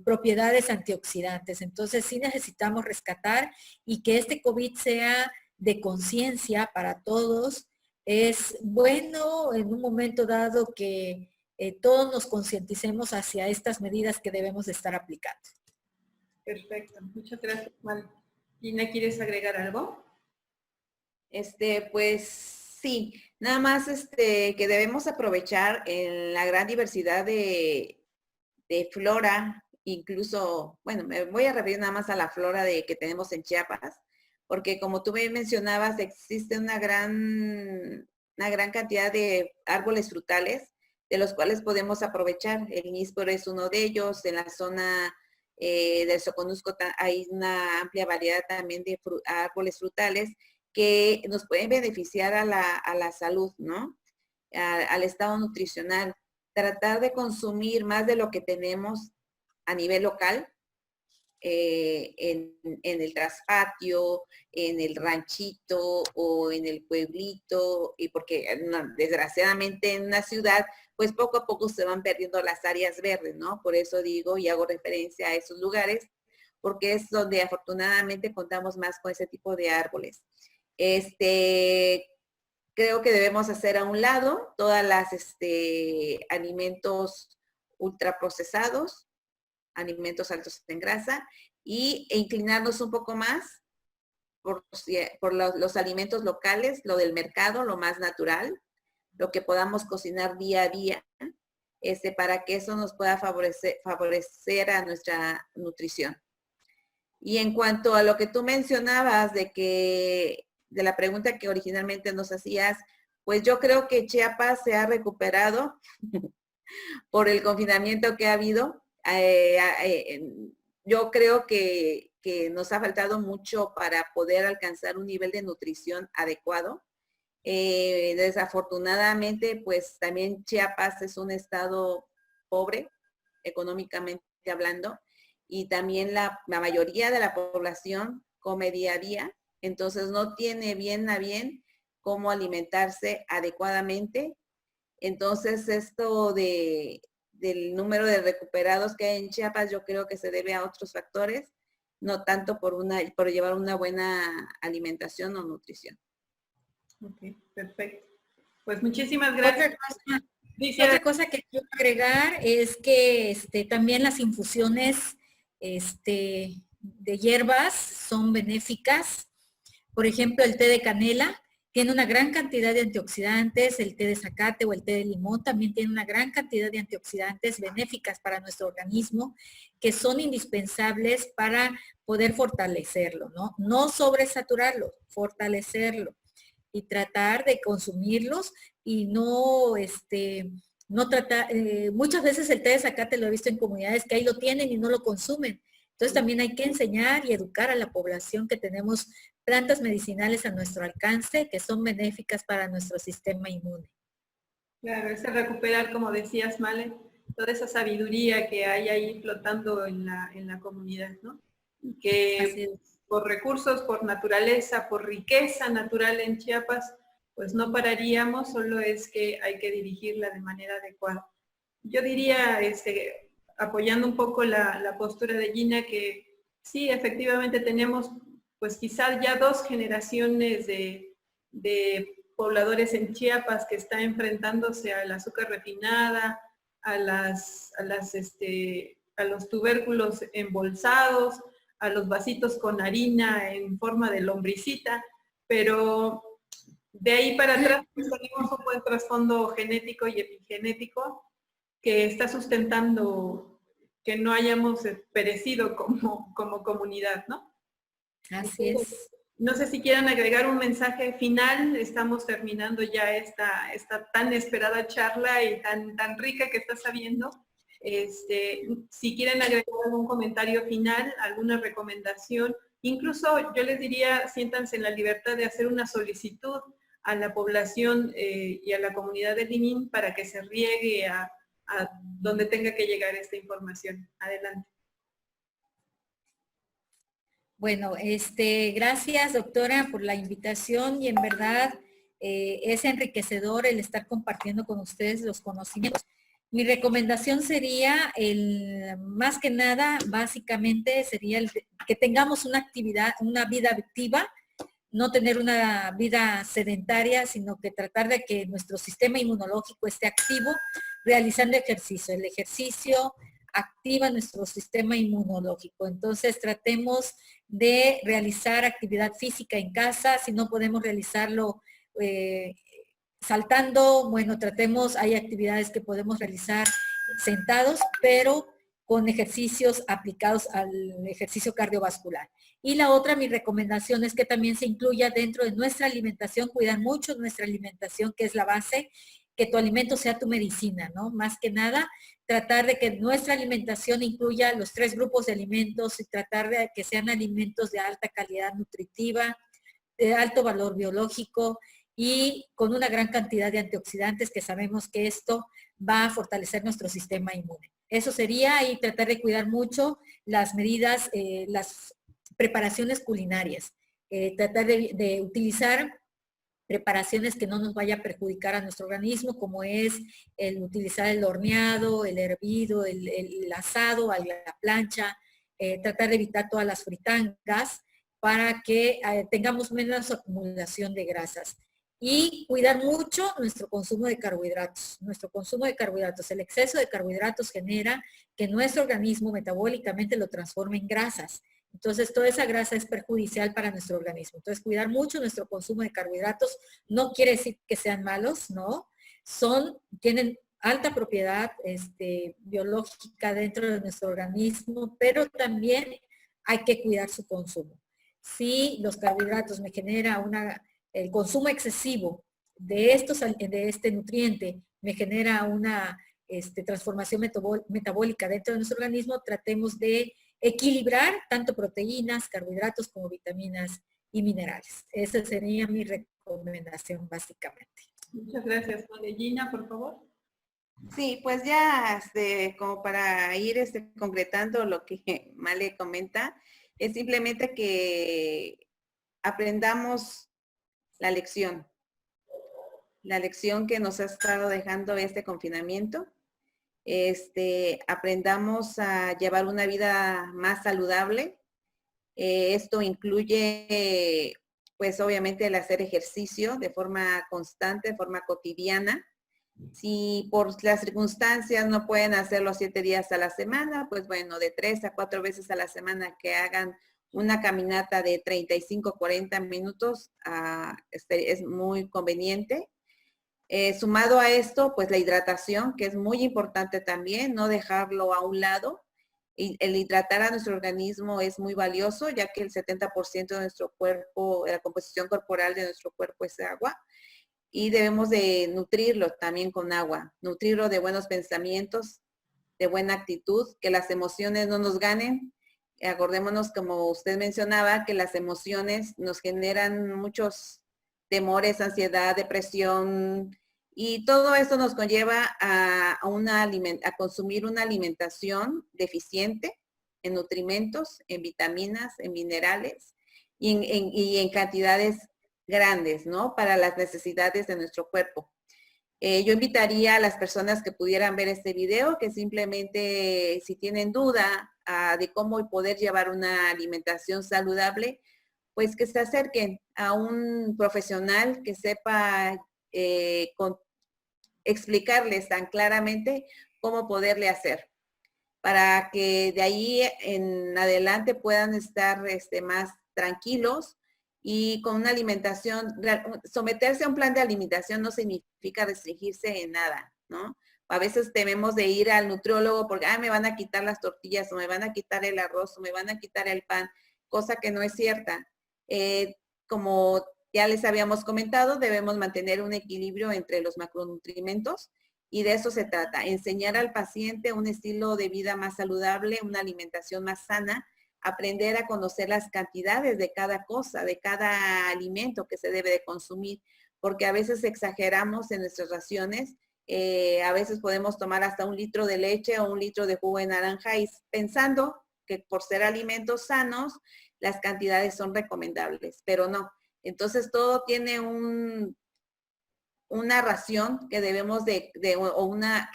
B: propiedades antioxidantes. Entonces sí necesitamos rescatar y que este COVID sea de conciencia para todos. Es bueno en un momento dado que todos nos concienticemos hacia estas medidas que debemos de estar aplicando.
A: Perfecto, muchas gracias, Mal. Lina, ¿quieres agregar algo?
C: Pues sí, nada más que debemos aprovechar en la gran diversidad de flora, incluso, bueno, me voy a referir nada más a la flora que tenemos en Chiapas, porque como tú me mencionabas, existe una gran cantidad de árboles frutales de los cuales podemos aprovechar. El níspero es uno de ellos. En la zona del Soconusco hay una amplia variedad también de árboles frutales que nos pueden beneficiar a la salud, ¿no? Al estado nutricional. Tratar de consumir más de lo que tenemos a nivel local, en el traspatio, en el ranchito o en el pueblito, y porque desgraciadamente en una ciudad, pues poco a poco se van perdiendo las áreas verdes, ¿no? Por eso digo y hago referencia a esos lugares, porque es donde afortunadamente contamos más con ese tipo de árboles. Creo que debemos hacer a un lado todas las alimentos ultraprocesados, alimentos altos en grasa, e inclinarnos un poco más por los alimentos locales, lo del mercado, lo más natural, lo que podamos cocinar día a día, para que eso nos pueda favorecer a nuestra nutrición. Y en cuanto a lo que tú mencionabas de la pregunta que originalmente nos hacías, pues yo creo que Chiapas se ha recuperado por el confinamiento que ha habido. Yo creo que nos ha faltado mucho para poder alcanzar un nivel de nutrición adecuado. Desafortunadamente, pues también Chiapas es un estado pobre, económicamente hablando, y también la mayoría de la población come día a día, entonces no tiene bien a bien cómo alimentarse adecuadamente. Entonces esto del número de recuperados que hay en Chiapas, yo creo que se debe a otros factores, no tanto por llevar una buena alimentación o nutrición.
A: Ok, perfecto. Pues muchísimas gracias.
B: Otra cosa que quiero agregar es que también las infusiones de hierbas son benéficas. Por ejemplo, el té de canela tiene una gran cantidad de antioxidantes, el té de zacate o el té de limón también tiene una gran cantidad de antioxidantes benéficas para nuestro organismo que son indispensables para poder fortalecerlo, ¿no? No sobresaturarlo, fortalecerlo y tratar de consumirlos y no tratar, muchas veces el té de zacate lo he visto en comunidades que ahí lo tienen y no lo consumen. Entonces también hay que enseñar y educar a la población que tenemos plantas medicinales a nuestro alcance que son benéficas para nuestro sistema inmune.
A: Claro, es recuperar, como decías, Male, toda esa sabiduría que hay ahí flotando en la comunidad, ¿no? Que por recursos, por naturaleza, por riqueza natural en Chiapas, pues no pararíamos, solo es que hay que dirigirla de manera adecuada. Yo diría, apoyando un poco la postura de Gina, que sí, efectivamente tenemos pues quizás ya 2 generaciones de pobladores en Chiapas que están enfrentándose al azúcar refinada, a los tubérculos embolsados, a los vasitos con harina en forma de lombricita, pero de ahí para atrás pues, tenemos un buen trasfondo genético y epigenético que está sustentando que no hayamos perecido como comunidad, ¿no?
B: Así es.
A: No sé si quieran agregar un mensaje final. Estamos terminando ya esta tan esperada charla y tan rica que está sabiendo. Si quieren agregar algún comentario final, alguna recomendación, incluso yo les diría, siéntanse en la libertad de hacer una solicitud a la población y a la comunidad de Limín para que se riegue a donde tenga que llegar esta información. Adelante.
B: Bueno, gracias doctora por la invitación y en verdad es enriquecedor el estar compartiendo con ustedes los conocimientos. Mi recomendación sería, más que nada, básicamente sería que tengamos una actividad, una vida activa, no tener una vida sedentaria, sino que tratar de que nuestro sistema inmunológico esté activo realizando ejercicio. El ejercicio activa nuestro sistema inmunológico. Entonces tratemos de realizar actividad física en casa. Si no podemos realizarlo saltando, bueno, tratemos, hay actividades que podemos realizar sentados, pero con ejercicios aplicados al ejercicio cardiovascular. Y la otra, mi recomendación es que también se incluya dentro de nuestra alimentación, cuidar mucho nuestra alimentación, que es la base, que tu alimento sea tu medicina, ¿no? Más que nada, tratar de que nuestra alimentación incluya los 3 grupos de alimentos y tratar de que sean alimentos de alta calidad nutritiva, de alto valor biológico y con una gran cantidad de antioxidantes que sabemos que esto va a fortalecer nuestro sistema inmune. Eso sería, y tratar de cuidar mucho las medidas, las preparaciones culinarias. Tratar de utilizar preparaciones que no nos vaya a perjudicar a nuestro organismo, como es el utilizar el horneado, el hervido, el asado a la plancha, tratar de evitar todas las fritangas para que tengamos menos acumulación de grasas. Y cuidar mucho nuestro consumo de carbohidratos. Nuestro consumo de carbohidratos, el exceso de carbohidratos genera que nuestro organismo metabólicamente lo transforme en grasas. Entonces, toda esa grasa es perjudicial para nuestro organismo. Entonces, cuidar mucho nuestro consumo de carbohidratos no quiere decir que sean malos, ¿no? Tienen alta propiedad biológica dentro de nuestro organismo, pero también hay que cuidar su consumo. Si los carbohidratos me genera el consumo excesivo de este nutriente me genera una transformación metabólica dentro de nuestro organismo, tratemos de equilibrar tanto proteínas, carbohidratos como vitaminas y minerales. Esa sería mi recomendación básicamente.
A: Muchas gracias. Gina, por favor.
C: Sí, pues ya como para ir concretando lo que Male comenta, es simplemente que aprendamos la lección que nos ha estado dejando este confinamiento. Aprendamos a llevar una vida más saludable, Esto incluye, pues obviamente el hacer ejercicio de forma constante, de forma cotidiana. Si por las circunstancias no pueden hacerlo 7 días a la semana, pues bueno, de 3 a 4 veces a la semana que hagan una caminata de 35, 40 minutos, es muy conveniente. Sumado a esto, pues la hidratación, que es muy importante también, no dejarlo a un lado. Y el hidratar a nuestro organismo es muy valioso, ya que el 70% de nuestro cuerpo, de la composición corporal de nuestro cuerpo es agua. Y debemos de nutrirlo también con agua, nutrirlo de buenos pensamientos, de buena actitud, que las emociones no nos ganen. Acordémonos, como usted mencionaba, que las emociones nos generan muchos temores, ansiedad, depresión, y todo esto nos conlleva a consumir una alimentación deficiente en nutrimentos, en vitaminas, en minerales y en cantidades grandes, ¿no? Para las necesidades de nuestro cuerpo. Yo invitaría a las personas que pudieran ver este video, que simplemente si tienen duda de cómo poder llevar una alimentación saludable, pues que se acerquen a un profesional que sepa explicarles tan claramente cómo poderle hacer, para que de ahí en adelante puedan estar más tranquilos y con una alimentación. Someterse a un plan de alimentación no significa restringirse en nada, ¿no? A veces tememos de ir al nutriólogo porque me van a quitar las tortillas o me van a quitar el arroz o me van a quitar el pan, cosa que no es cierta. Como ya les habíamos comentado, debemos mantener un equilibrio entre los macronutrimentos y de eso se trata, enseñar al paciente un estilo de vida más saludable, una alimentación más sana, aprender a conocer las cantidades de cada cosa, de cada alimento que se debe de consumir, porque a veces exageramos en nuestras raciones. A veces podemos tomar hasta 1 litro de leche o 1 litro de jugo de naranja y pensando que por ser alimentos sanos, las cantidades son recomendables, pero no. Entonces todo tiene una ración que debemos que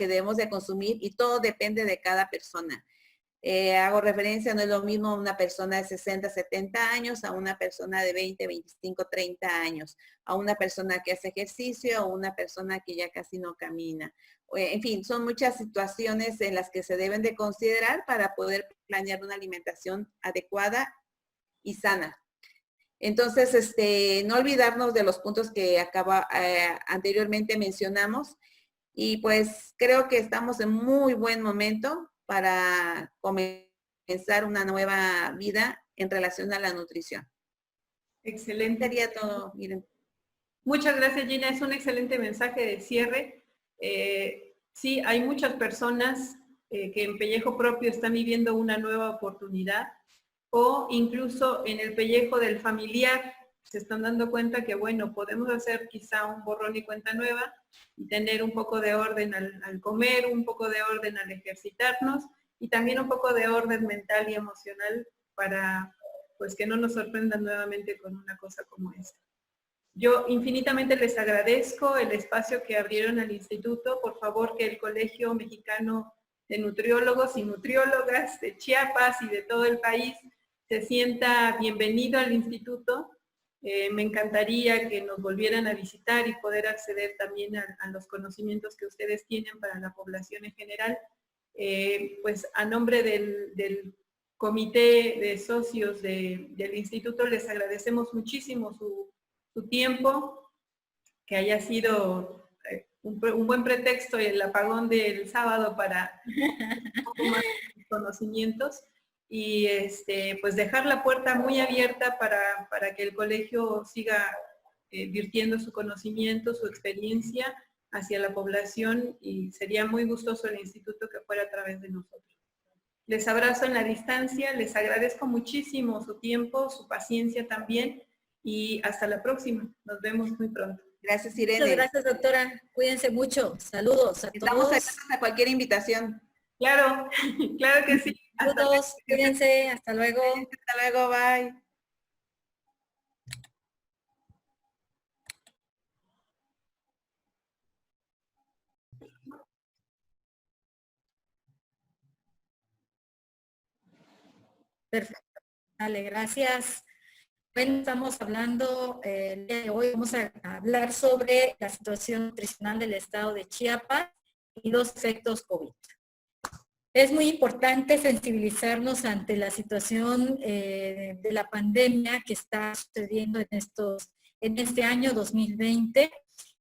C: debemos de consumir y todo depende de cada persona. Hago referencia, no es lo mismo una persona de 60, 70 años a una persona de 20, 25, 30 años, a una persona que hace ejercicio o una persona que ya casi no camina. En fin, son muchas situaciones en las que se deben de considerar para poder planear una alimentación adecuada y sana. Entonces, no olvidarnos de los puntos que anteriormente mencionamos, y pues creo que estamos en muy buen momento para comenzar una nueva vida en relación a la nutrición.
A: Excelente.
C: Sería todo, miren.
A: Muchas gracias, Gina. Es un excelente mensaje de cierre. Sí, hay muchas personas que en pellejo propio están viviendo una nueva oportunidad, o incluso en el pellejo del familiar se están dando cuenta que, bueno, podemos hacer quizá un borrón y cuenta nueva y tener un poco de orden al comer, un poco de orden al ejercitarnos y también un poco de orden mental y emocional para, pues, que no nos sorprendan nuevamente con una cosa como esta. Yo infinitamente les agradezco el espacio que abrieron al instituto. Por favor, que el Colegio Mexicano de Nutriólogos y Nutriólogas de Chiapas y de todo el país se sienta bienvenido al instituto. Me encantaría que nos volvieran a visitar y poder acceder también a los conocimientos que ustedes tienen para la población en general. Pues a nombre del comité de socios del instituto les agradecemos muchísimo su tiempo, que haya sido un buen pretexto el apagón del sábado para un poco más de conocimientos y pues dejar la puerta muy abierta para que el colegio siga virtiendo su conocimiento, su experiencia hacia la población, y sería muy gustoso el instituto que fuera a través de nosotros. Les abrazo en la distancia, les agradezco muchísimo su tiempo, su paciencia también, y hasta la próxima. Nos vemos muy pronto.
C: Gracias, Irene.
B: Muchas gracias, doctora. Cuídense mucho. Saludos a
C: Estamos
B: todos.
C: abiertos a cualquier invitación.
A: Claro, claro que sí.
B: Saludos, cuídense. Hasta luego.
C: Hasta luego, bye.
B: Perfecto. Dale, gracias. Bueno, estamos hablando, el día de hoy vamos a hablar sobre la situación nutricional del estado de Chiapas y los efectos COVID. Es muy importante sensibilizarnos ante la situación de la pandemia que está sucediendo en este año 2020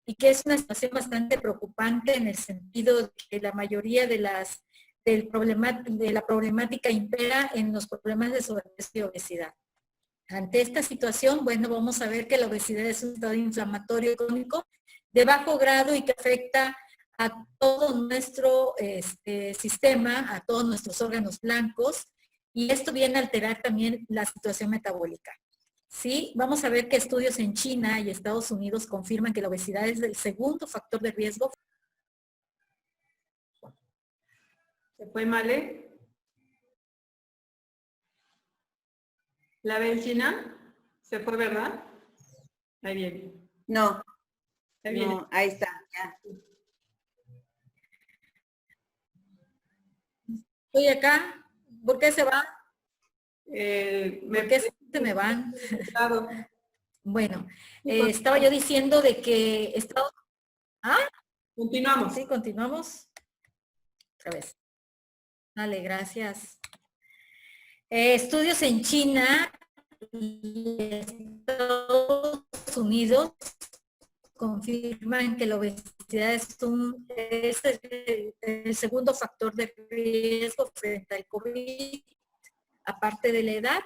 B: y que es una situación bastante preocupante en el sentido de que la mayoría de la problemática impera en los problemas de sobrepeso y obesidad. Ante esta situación, bueno, vamos a ver que la obesidad es un estado inflamatorio crónico de bajo grado y que afecta a todo nuestro sistema, a todos nuestros órganos blancos, y esto viene a alterar también la situación metabólica. ¿Sí? Vamos a ver que estudios en China y Estados Unidos confirman que la obesidad es el segundo factor de riesgo.
A: ¿Se fue Male? ¿La ven China? ¿Se fue, verdad? Ahí viene.
C: No,
A: Ahí viene.
C: no, ahí está, ya.
B: Estoy acá. ¿Por qué se va? ¿Por qué se me van? Bueno, estaba yo diciendo de que Estados... ¿Ah?
A: Continuamos.
B: Sí, continuamos. Otra vez. Dale, gracias. Estudios en China y Estados Unidos confirman que la obesidad es el segundo factor de riesgo frente al COVID, aparte de la edad.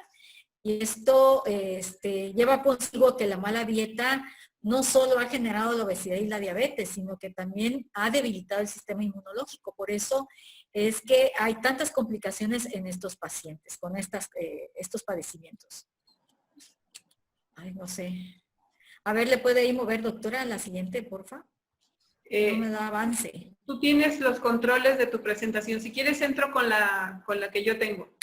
B: Y esto lleva consigo que la mala dieta no solo ha generado la obesidad y la diabetes, sino que también ha debilitado el sistema inmunológico. Por eso es que hay tantas complicaciones en estos pacientes con estos padecimientos. Ay, no sé. A ver, ¿le puede ir mover, doctora, a la siguiente, porfa? No me da avance.
A: Tú tienes los controles de tu presentación. Si quieres, entro con la que yo tengo.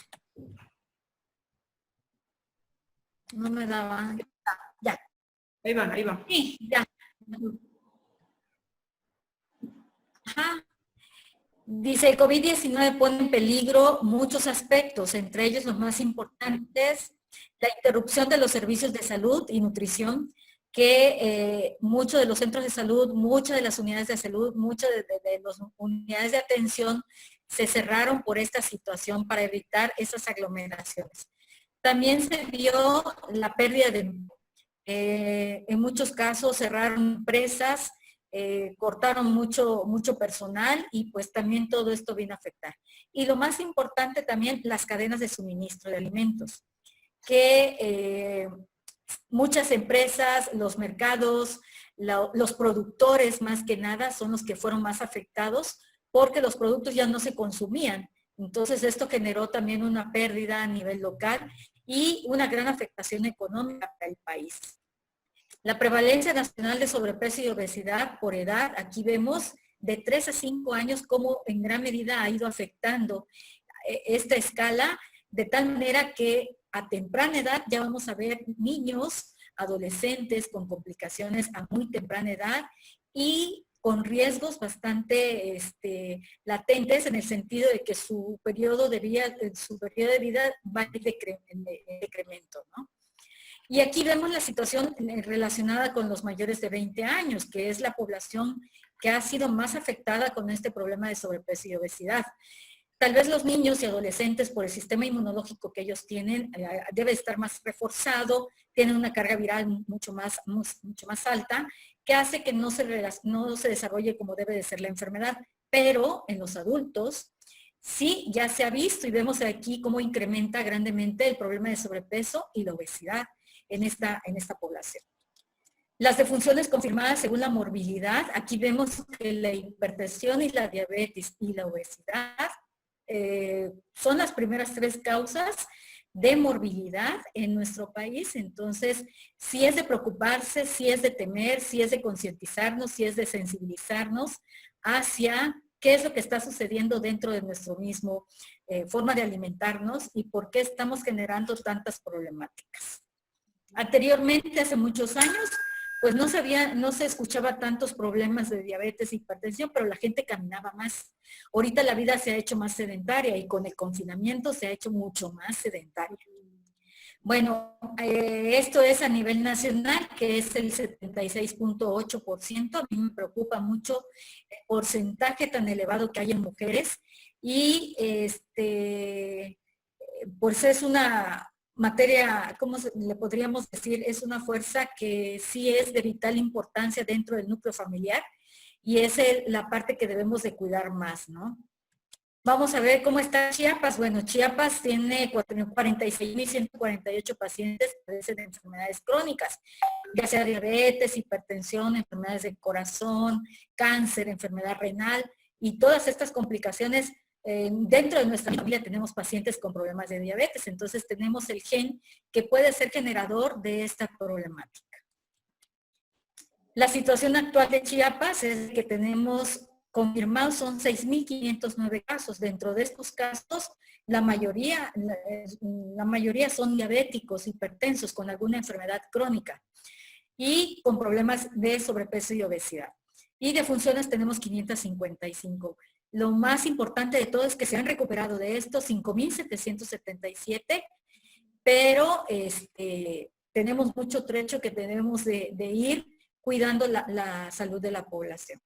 B: No me da avance. Ya.
A: Ahí va, ahí va.
B: Sí, ya. Ajá. Dice, el COVID-19 pone en peligro muchos aspectos, entre ellos los más importantes, la interrupción de los servicios de salud y nutrición, que muchos de los centros de salud, muchas de las unidades de salud, muchas de las unidades de atención se cerraron por esta situación para evitar esas aglomeraciones. También se vio la pérdida de en muchos casos cerraron empresas, cortaron mucho personal y pues también todo esto vino a afectar. Y lo más importante también, las cadenas de suministro de alimentos, que muchas empresas, los mercados, los productores más que nada son los que fueron más afectados porque los productos ya no se consumían. Entonces esto generó también una pérdida a nivel local y una gran afectación económica para el país. La prevalencia nacional de sobrepeso y obesidad por edad, aquí vemos de 3 a 5 años cómo en gran medida ha ido afectando esta escala, de tal manera que a temprana edad ya vamos a ver niños, adolescentes con complicaciones a muy temprana edad y con riesgos bastante latentes en el sentido de que su periodo de vida va en decremento, ¿no? Y aquí vemos la situación relacionada con los mayores de 20 años, que es la población que ha sido más afectada con este problema de sobrepeso y obesidad. Tal vez los niños y adolescentes, por el sistema inmunológico que ellos tienen, debe estar más reforzado, tienen una carga viral mucho más alta, que hace que no se desarrolle como debe de ser la enfermedad. Pero en los adultos, sí, ya se ha visto y vemos aquí cómo incrementa grandemente el problema de sobrepeso y la obesidad en esta población. Las defunciones confirmadas según la morbilidad, aquí vemos que la hipertensión y la diabetes y la obesidad son las primeras 3 causas de morbilidad en nuestro país. Entonces, sí es de preocuparse, sí es de temer, sí es de concientizarnos, sí es de sensibilizarnos hacia qué es lo que está sucediendo dentro de nuestro mismo forma de alimentarnos y por qué estamos generando tantas problemáticas. Anteriormente, hace muchos años, pues no se escuchaba tantos problemas de diabetes e hipertensión, pero la gente caminaba más. Ahorita la vida se ha hecho más sedentaria y con el confinamiento se ha hecho mucho más sedentaria. Bueno, esto es a nivel nacional, que es el 76.8%. A mí me preocupa mucho el porcentaje tan elevado que hay en mujeres y pues es una materia, ¿cómo le podríamos decir? Es una fuerza que sí es de vital importancia dentro del núcleo familiar y es la parte que debemos de cuidar más, ¿no? Vamos a ver cómo está Chiapas. Bueno, Chiapas tiene 46.148 pacientes que padecen de enfermedades crónicas, ya sea diabetes, hipertensión, enfermedades del corazón, cáncer, enfermedad renal y todas estas complicaciones. Dentro de nuestra familia tenemos pacientes con problemas de diabetes, entonces tenemos el gen que puede ser generador de esta problemática. La situación actual de Chiapas es que tenemos confirmados son 6.509 casos. Dentro de estos casos, la mayoría son diabéticos, hipertensos, con alguna enfermedad crónica y con problemas de sobrepeso y obesidad. Y de funciones tenemos 555. Lo más importante de todo es que se han recuperado de estos 5.777, pero tenemos mucho trecho que tenemos de ir cuidando la salud de la población.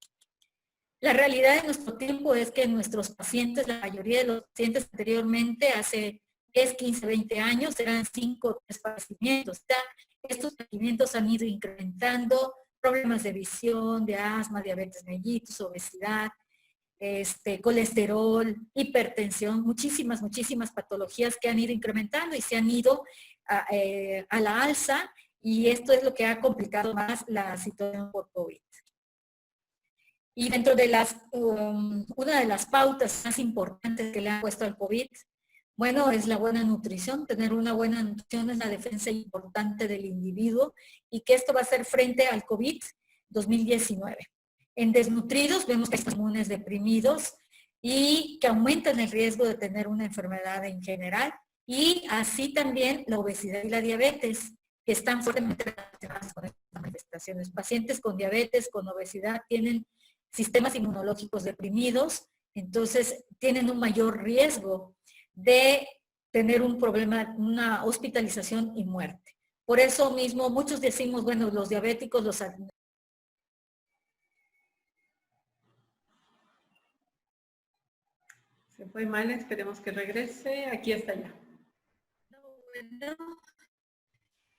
B: La realidad de nuestro tiempo es que nuestros pacientes, la mayoría de los pacientes anteriormente, hace 10, 15, 20 años, eran 5 o 3 padecimientos. Estos padecimientos han ido incrementando, problemas de visión, de asma, diabetes mellitus, obesidad, colesterol, hipertensión, muchísimas patologías que han ido incrementando y se han ido a la alza, y esto es lo que ha complicado más la situación por COVID. Y dentro de una de las pautas más importantes que le han puesto al COVID, bueno, es la buena nutrición. Tener una buena nutrición es la defensa importante del individuo y que esto va a hacer frente al COVID 2019. En desnutridos vemos que hay inmunes deprimidos y que aumentan el riesgo de tener una enfermedad en general, y así también la obesidad y la diabetes, que están fuertemente relacionadas con estas manifestaciones. Pacientes con diabetes, con obesidad, tienen sistemas inmunológicos deprimidos, entonces tienen un mayor riesgo de tener un problema, una hospitalización y muerte. Por eso mismo muchos decimos, bueno, los diabéticos,
A: Se fue mal, esperemos que regrese. Aquí está ya.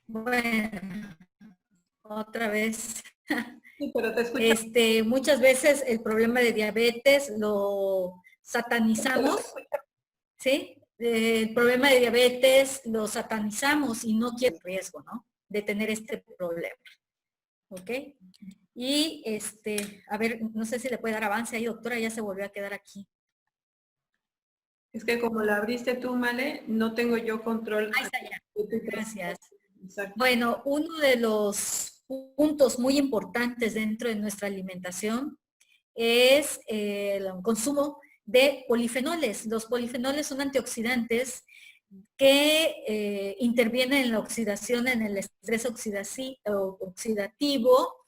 B: Bueno, otra vez.
A: Sí, pero te escucho.
B: Muchas veces el problema de diabetes lo satanizamos, ¿sí? El problema de diabetes lo satanizamos y no quiere riesgo, ¿no? De tener este problema. ¿Ok? Y a ver, no sé si le puede dar avance ahí, doctora, ya se volvió a quedar aquí.
A: Es que como la abriste tú, Male, no tengo yo control.
B: Ahí está ya. Gracias.
A: Exacto.
B: Bueno, uno de los puntos muy importantes dentro de nuestra alimentación es el consumo de polifenoles. Los polifenoles son antioxidantes que intervienen en la oxidación, en el estrés oxidativo,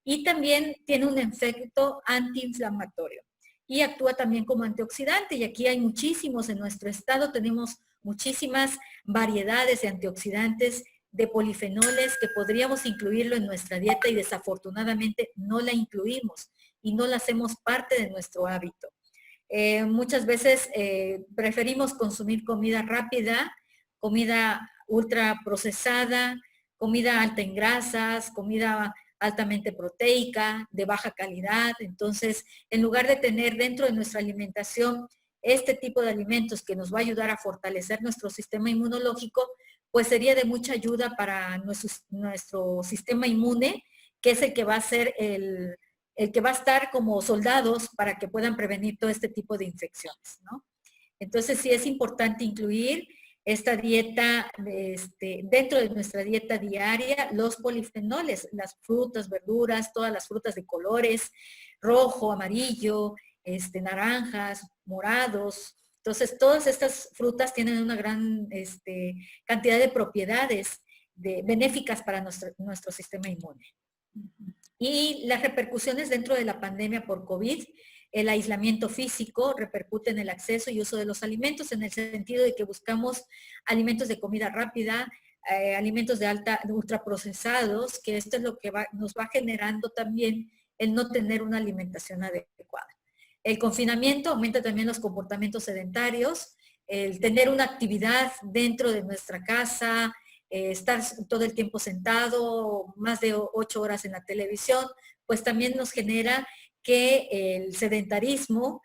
B: y también tiene un efecto antiinflamatorio y actúa también como antioxidante, y aquí hay muchísimos en nuestro estado. Tenemos muchísimas variedades de antioxidantes, de polifenoles, que podríamos incluirlo en nuestra dieta y desafortunadamente no la incluimos y no la hacemos parte de nuestro hábito. Muchas veces preferimos consumir comida rápida, comida ultra procesada, comida alta en grasas, comida altamente proteica, de baja calidad. Entonces, en lugar de tener dentro de nuestra alimentación este tipo de alimentos que nos va a ayudar a fortalecer nuestro sistema inmunológico, pues sería de mucha ayuda para nuestro sistema inmune, que es el que va a ser el que va a estar como soldados para que puedan prevenir todo este tipo de infecciones, ¿no? Entonces sí es importante incluir esta dieta, dentro de nuestra dieta diaria, los polifenoles, las frutas, verduras, todas las frutas de colores, rojo, amarillo, naranjas, morados. Entonces todas estas frutas tienen una gran cantidad de propiedades benéficas para nuestro sistema inmune. Y las repercusiones dentro de la pandemia por COVID, el aislamiento físico repercute en el acceso y uso de los alimentos, en el sentido de que buscamos alimentos de comida rápida, alimentos de ultraprocesados, que esto es lo que nos va generando también el no tener una alimentación adecuada. El confinamiento aumenta también los comportamientos sedentarios, el tener una actividad dentro de nuestra casa, estar todo el tiempo sentado, más de 8 horas en la televisión, pues también nos genera que el sedentarismo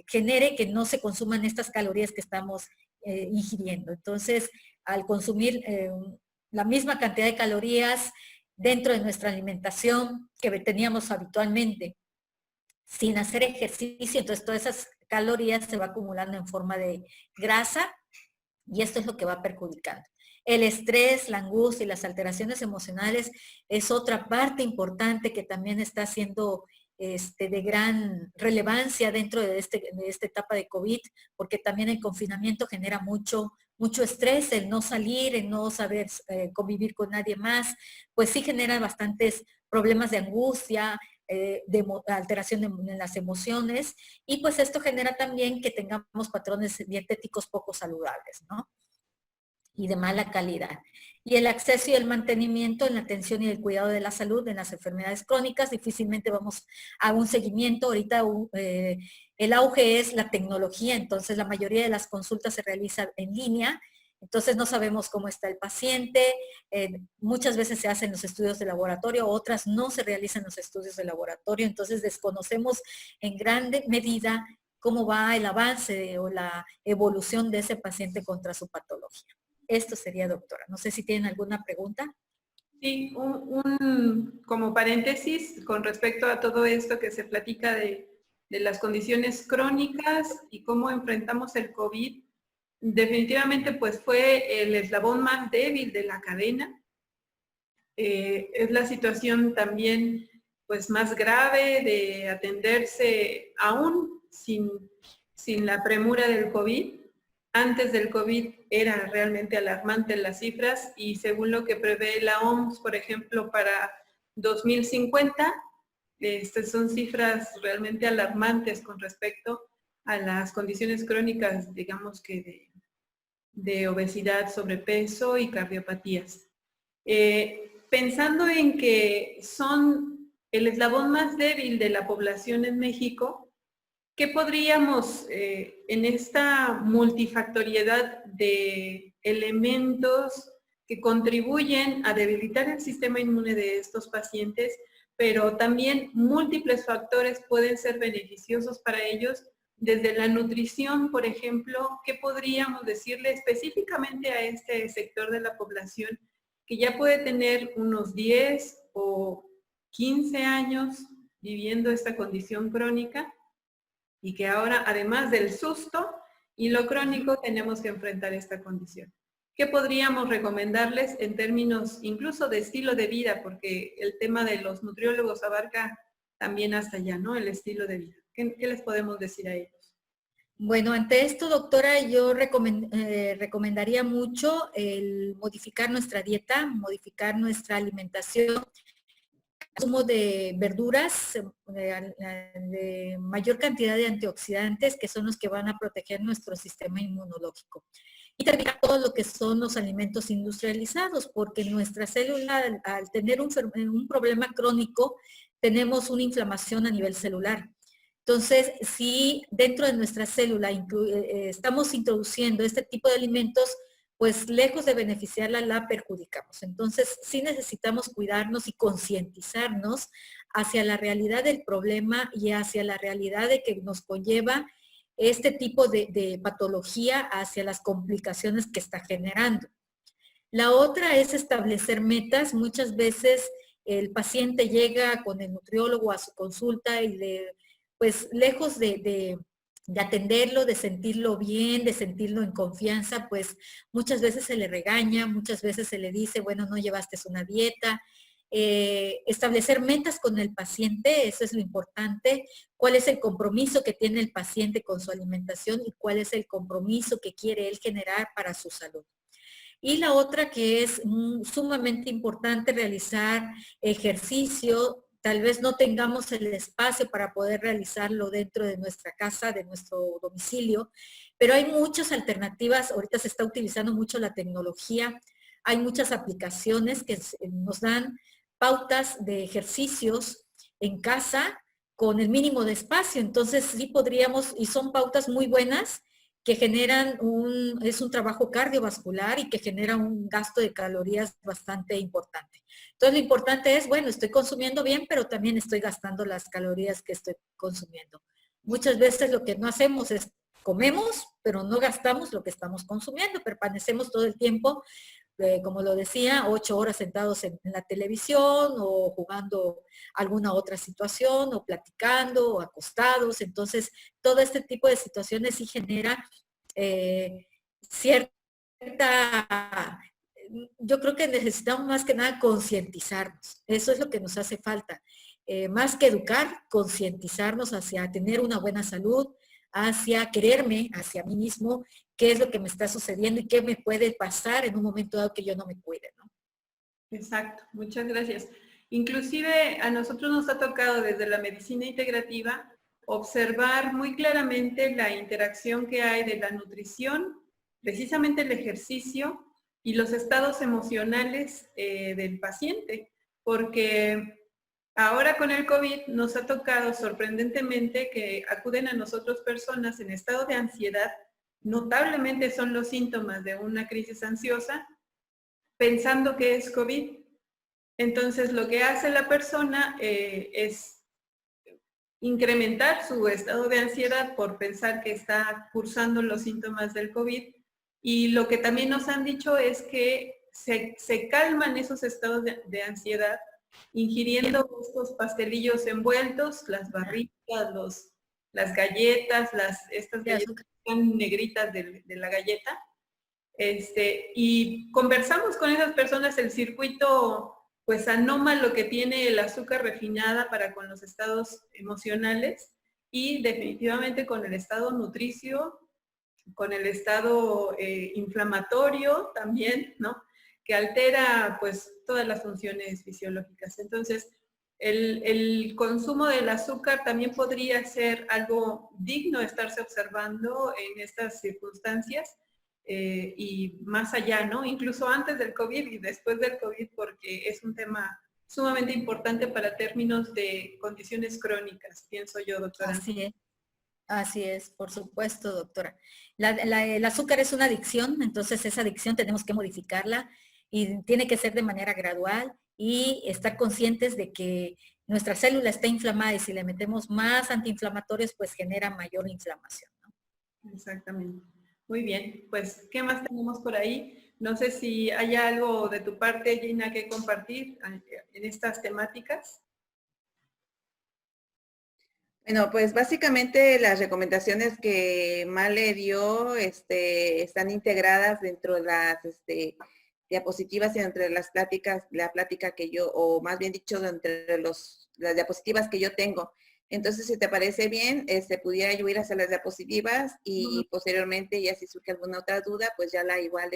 B: genere que no se consuman estas calorías que estamos ingiriendo. Entonces, al consumir la misma cantidad de calorías dentro de nuestra alimentación que teníamos habitualmente, sin hacer ejercicio, entonces todas esas calorías se va acumulando en forma de grasa y esto es lo que va perjudicando. El estrés, la angustia y las alteraciones emocionales es otra parte importante que también está siendo de gran relevancia dentro de esta etapa de COVID, porque también el confinamiento genera mucho estrés, el no salir, el no saber convivir con nadie más, pues sí genera bastantes problemas de angustia, de alteración en las emociones, y pues esto genera también que tengamos patrones dietéticos poco saludables, ¿no? Y de mala calidad. Y el acceso y el mantenimiento en la atención y el cuidado de la salud en las enfermedades crónicas, difícilmente vamos a un seguimiento. Ahorita el auge es la tecnología, entonces la mayoría de las consultas se realizan en línea, entonces no sabemos cómo está el paciente, muchas veces se hacen los estudios de laboratorio, otras no se realizan los estudios de laboratorio, entonces desconocemos en gran medida cómo va el avance o la evolución de ese paciente contra su patología. Esto sería, doctora. No sé si tienen alguna pregunta.
A: Sí, como paréntesis con respecto a todo esto que se platica de las condiciones crónicas y cómo enfrentamos el COVID, definitivamente pues fue el eslabón más débil de la cadena. Es la situación también pues más grave de atenderse aún sin la premura del COVID. Antes del COVID era realmente alarmante las cifras y según lo que prevé la OMS, por ejemplo, para 2050, estas son cifras realmente alarmantes con respecto a las condiciones crónicas, digamos que de obesidad, sobrepeso y cardiopatías. Pensando en que son el eslabón más débil de la población en México, ¿qué podríamos, en esta multifactoriedad de elementos que contribuyen a debilitar el sistema inmune de estos pacientes, pero también múltiples factores pueden ser beneficiosos para ellos? Desde la nutrición, por ejemplo, ¿qué podríamos decirle específicamente a este sector de la población que ya puede tener unos 10 o 15 años viviendo esta condición crónica? Y que ahora, además del susto y lo crónico, tenemos que enfrentar esta condición. ¿Qué podríamos recomendarles en términos incluso de estilo de vida? Porque el tema de los nutriólogos abarca también hasta allá, ¿no? El estilo de vida. ¿Qué les podemos decir a ellos?
B: Bueno, ante esto, doctora, yo recomendaría mucho el modificar nuestra dieta, modificar nuestra alimentación, consumo de verduras, de mayor cantidad de antioxidantes, que son los que van a proteger nuestro sistema inmunológico. Y también todo lo que son los alimentos industrializados, porque nuestra célula, al tener un problema crónico, tenemos una inflamación a nivel celular. Entonces, si dentro de nuestra célula estamos introduciendo este tipo de alimentos, pues lejos de beneficiarla, la perjudicamos. Entonces, sí necesitamos cuidarnos y concientizarnos hacia la realidad del problema y hacia la realidad de que nos conlleva este tipo de patología, hacia las complicaciones que está generando. La otra es establecer metas. Muchas veces el paciente llega con el nutriólogo a su consulta y pues lejos de atenderlo, de sentirlo bien, de sentirlo en confianza, pues muchas veces se le regaña, muchas veces se le dice, bueno, no llevaste una dieta. Establecer metas con el paciente, eso es lo importante. ¿Cuál es el compromiso que tiene el paciente con su alimentación y cuál es el compromiso que quiere él generar para su salud? Y la otra que es sumamente importante, realizar ejercicio. Tal vez no tengamos el espacio para poder realizarlo dentro de nuestra casa, de nuestro domicilio, pero hay muchas alternativas. Ahorita se está utilizando mucho la tecnología. Hay muchas aplicaciones que nos dan pautas de ejercicios en casa con el mínimo de espacio. Entonces sí podríamos, y son pautas muy buenas, que generan es un trabajo cardiovascular y que genera un gasto de calorías bastante importante. Entonces lo importante es, bueno, estoy consumiendo bien, pero también estoy gastando las calorías que estoy consumiendo. Muchas veces lo que no hacemos es comemos, pero no gastamos lo que estamos consumiendo, permanecemos todo el tiempo, como lo decía, 8 horas sentados en la televisión o jugando alguna otra situación o platicando o acostados. Entonces, todo este tipo de situaciones sí genera cierta, yo creo que necesitamos más que nada concientizarnos. Eso es lo que nos hace falta. Más que educar, concientizarnos hacia tener una buena salud, hacia quererme, hacia mí mismo, qué es lo que me está sucediendo y qué me puede pasar en un momento dado que yo no me cuide, ¿no?
A: Exacto, muchas gracias. Inclusive a nosotros nos ha tocado desde la medicina integrativa observar muy claramente la interacción que hay de la nutrición, precisamente el ejercicio y los estados emocionales del paciente, porque ahora con el COVID nos ha tocado sorprendentemente que acuden a nosotros personas en estado de ansiedad, notablemente son los síntomas de una crisis ansiosa, pensando que es COVID. Entonces, lo que hace la persona es incrementar su estado de ansiedad por pensar que está cursando los síntomas del COVID. Y lo que también nos han dicho es que se calman esos estados de ansiedad ingiriendo estos pastelillos envueltos, las barritas, las galletas, estas galletas negritas de la galleta. Y conversamos con esas personas el circuito pues anómalo que tiene el azúcar refinada para con los estados emocionales y definitivamente con el estado nutricio, con el estado inflamatorio también, ¿no? Que altera pues todas las funciones fisiológicas. Entonces, el consumo del azúcar también podría ser algo digno de estarse observando en estas circunstancias y más allá, ¿no? Incluso antes del COVID y después del COVID, porque es un tema sumamente importante para términos de condiciones crónicas, pienso yo, doctora.
B: Así es, por supuesto, doctora. El azúcar es una adicción, entonces esa adicción tenemos que modificarla y tiene que ser de manera gradual y estar conscientes de que nuestra célula está inflamada y si le metemos más antiinflamatorios, pues genera mayor inflamación, ¿no?
A: Exactamente. Muy bien, pues, ¿qué más tenemos por ahí? No sé si hay algo de tu parte, Gina, que compartir en estas temáticas.
C: Bueno, pues básicamente las recomendaciones que Male dio están integradas dentro de las diapositivas y entre las pláticas, la plática que yo, o más bien dicho, entre las diapositivas que yo tengo. Entonces, si te parece bien, pudiera yo ir hacia las diapositivas y posteriormente, ya si surge alguna otra duda, pues ya la igual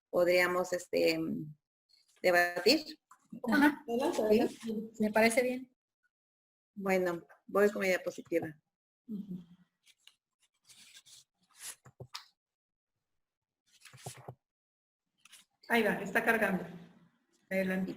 C: podríamos debatir.
B: Ajá. ¿Sí? Me parece bien.
C: Bueno, voy con mi diapositiva.
A: Ahí va, está cargando. Adelante.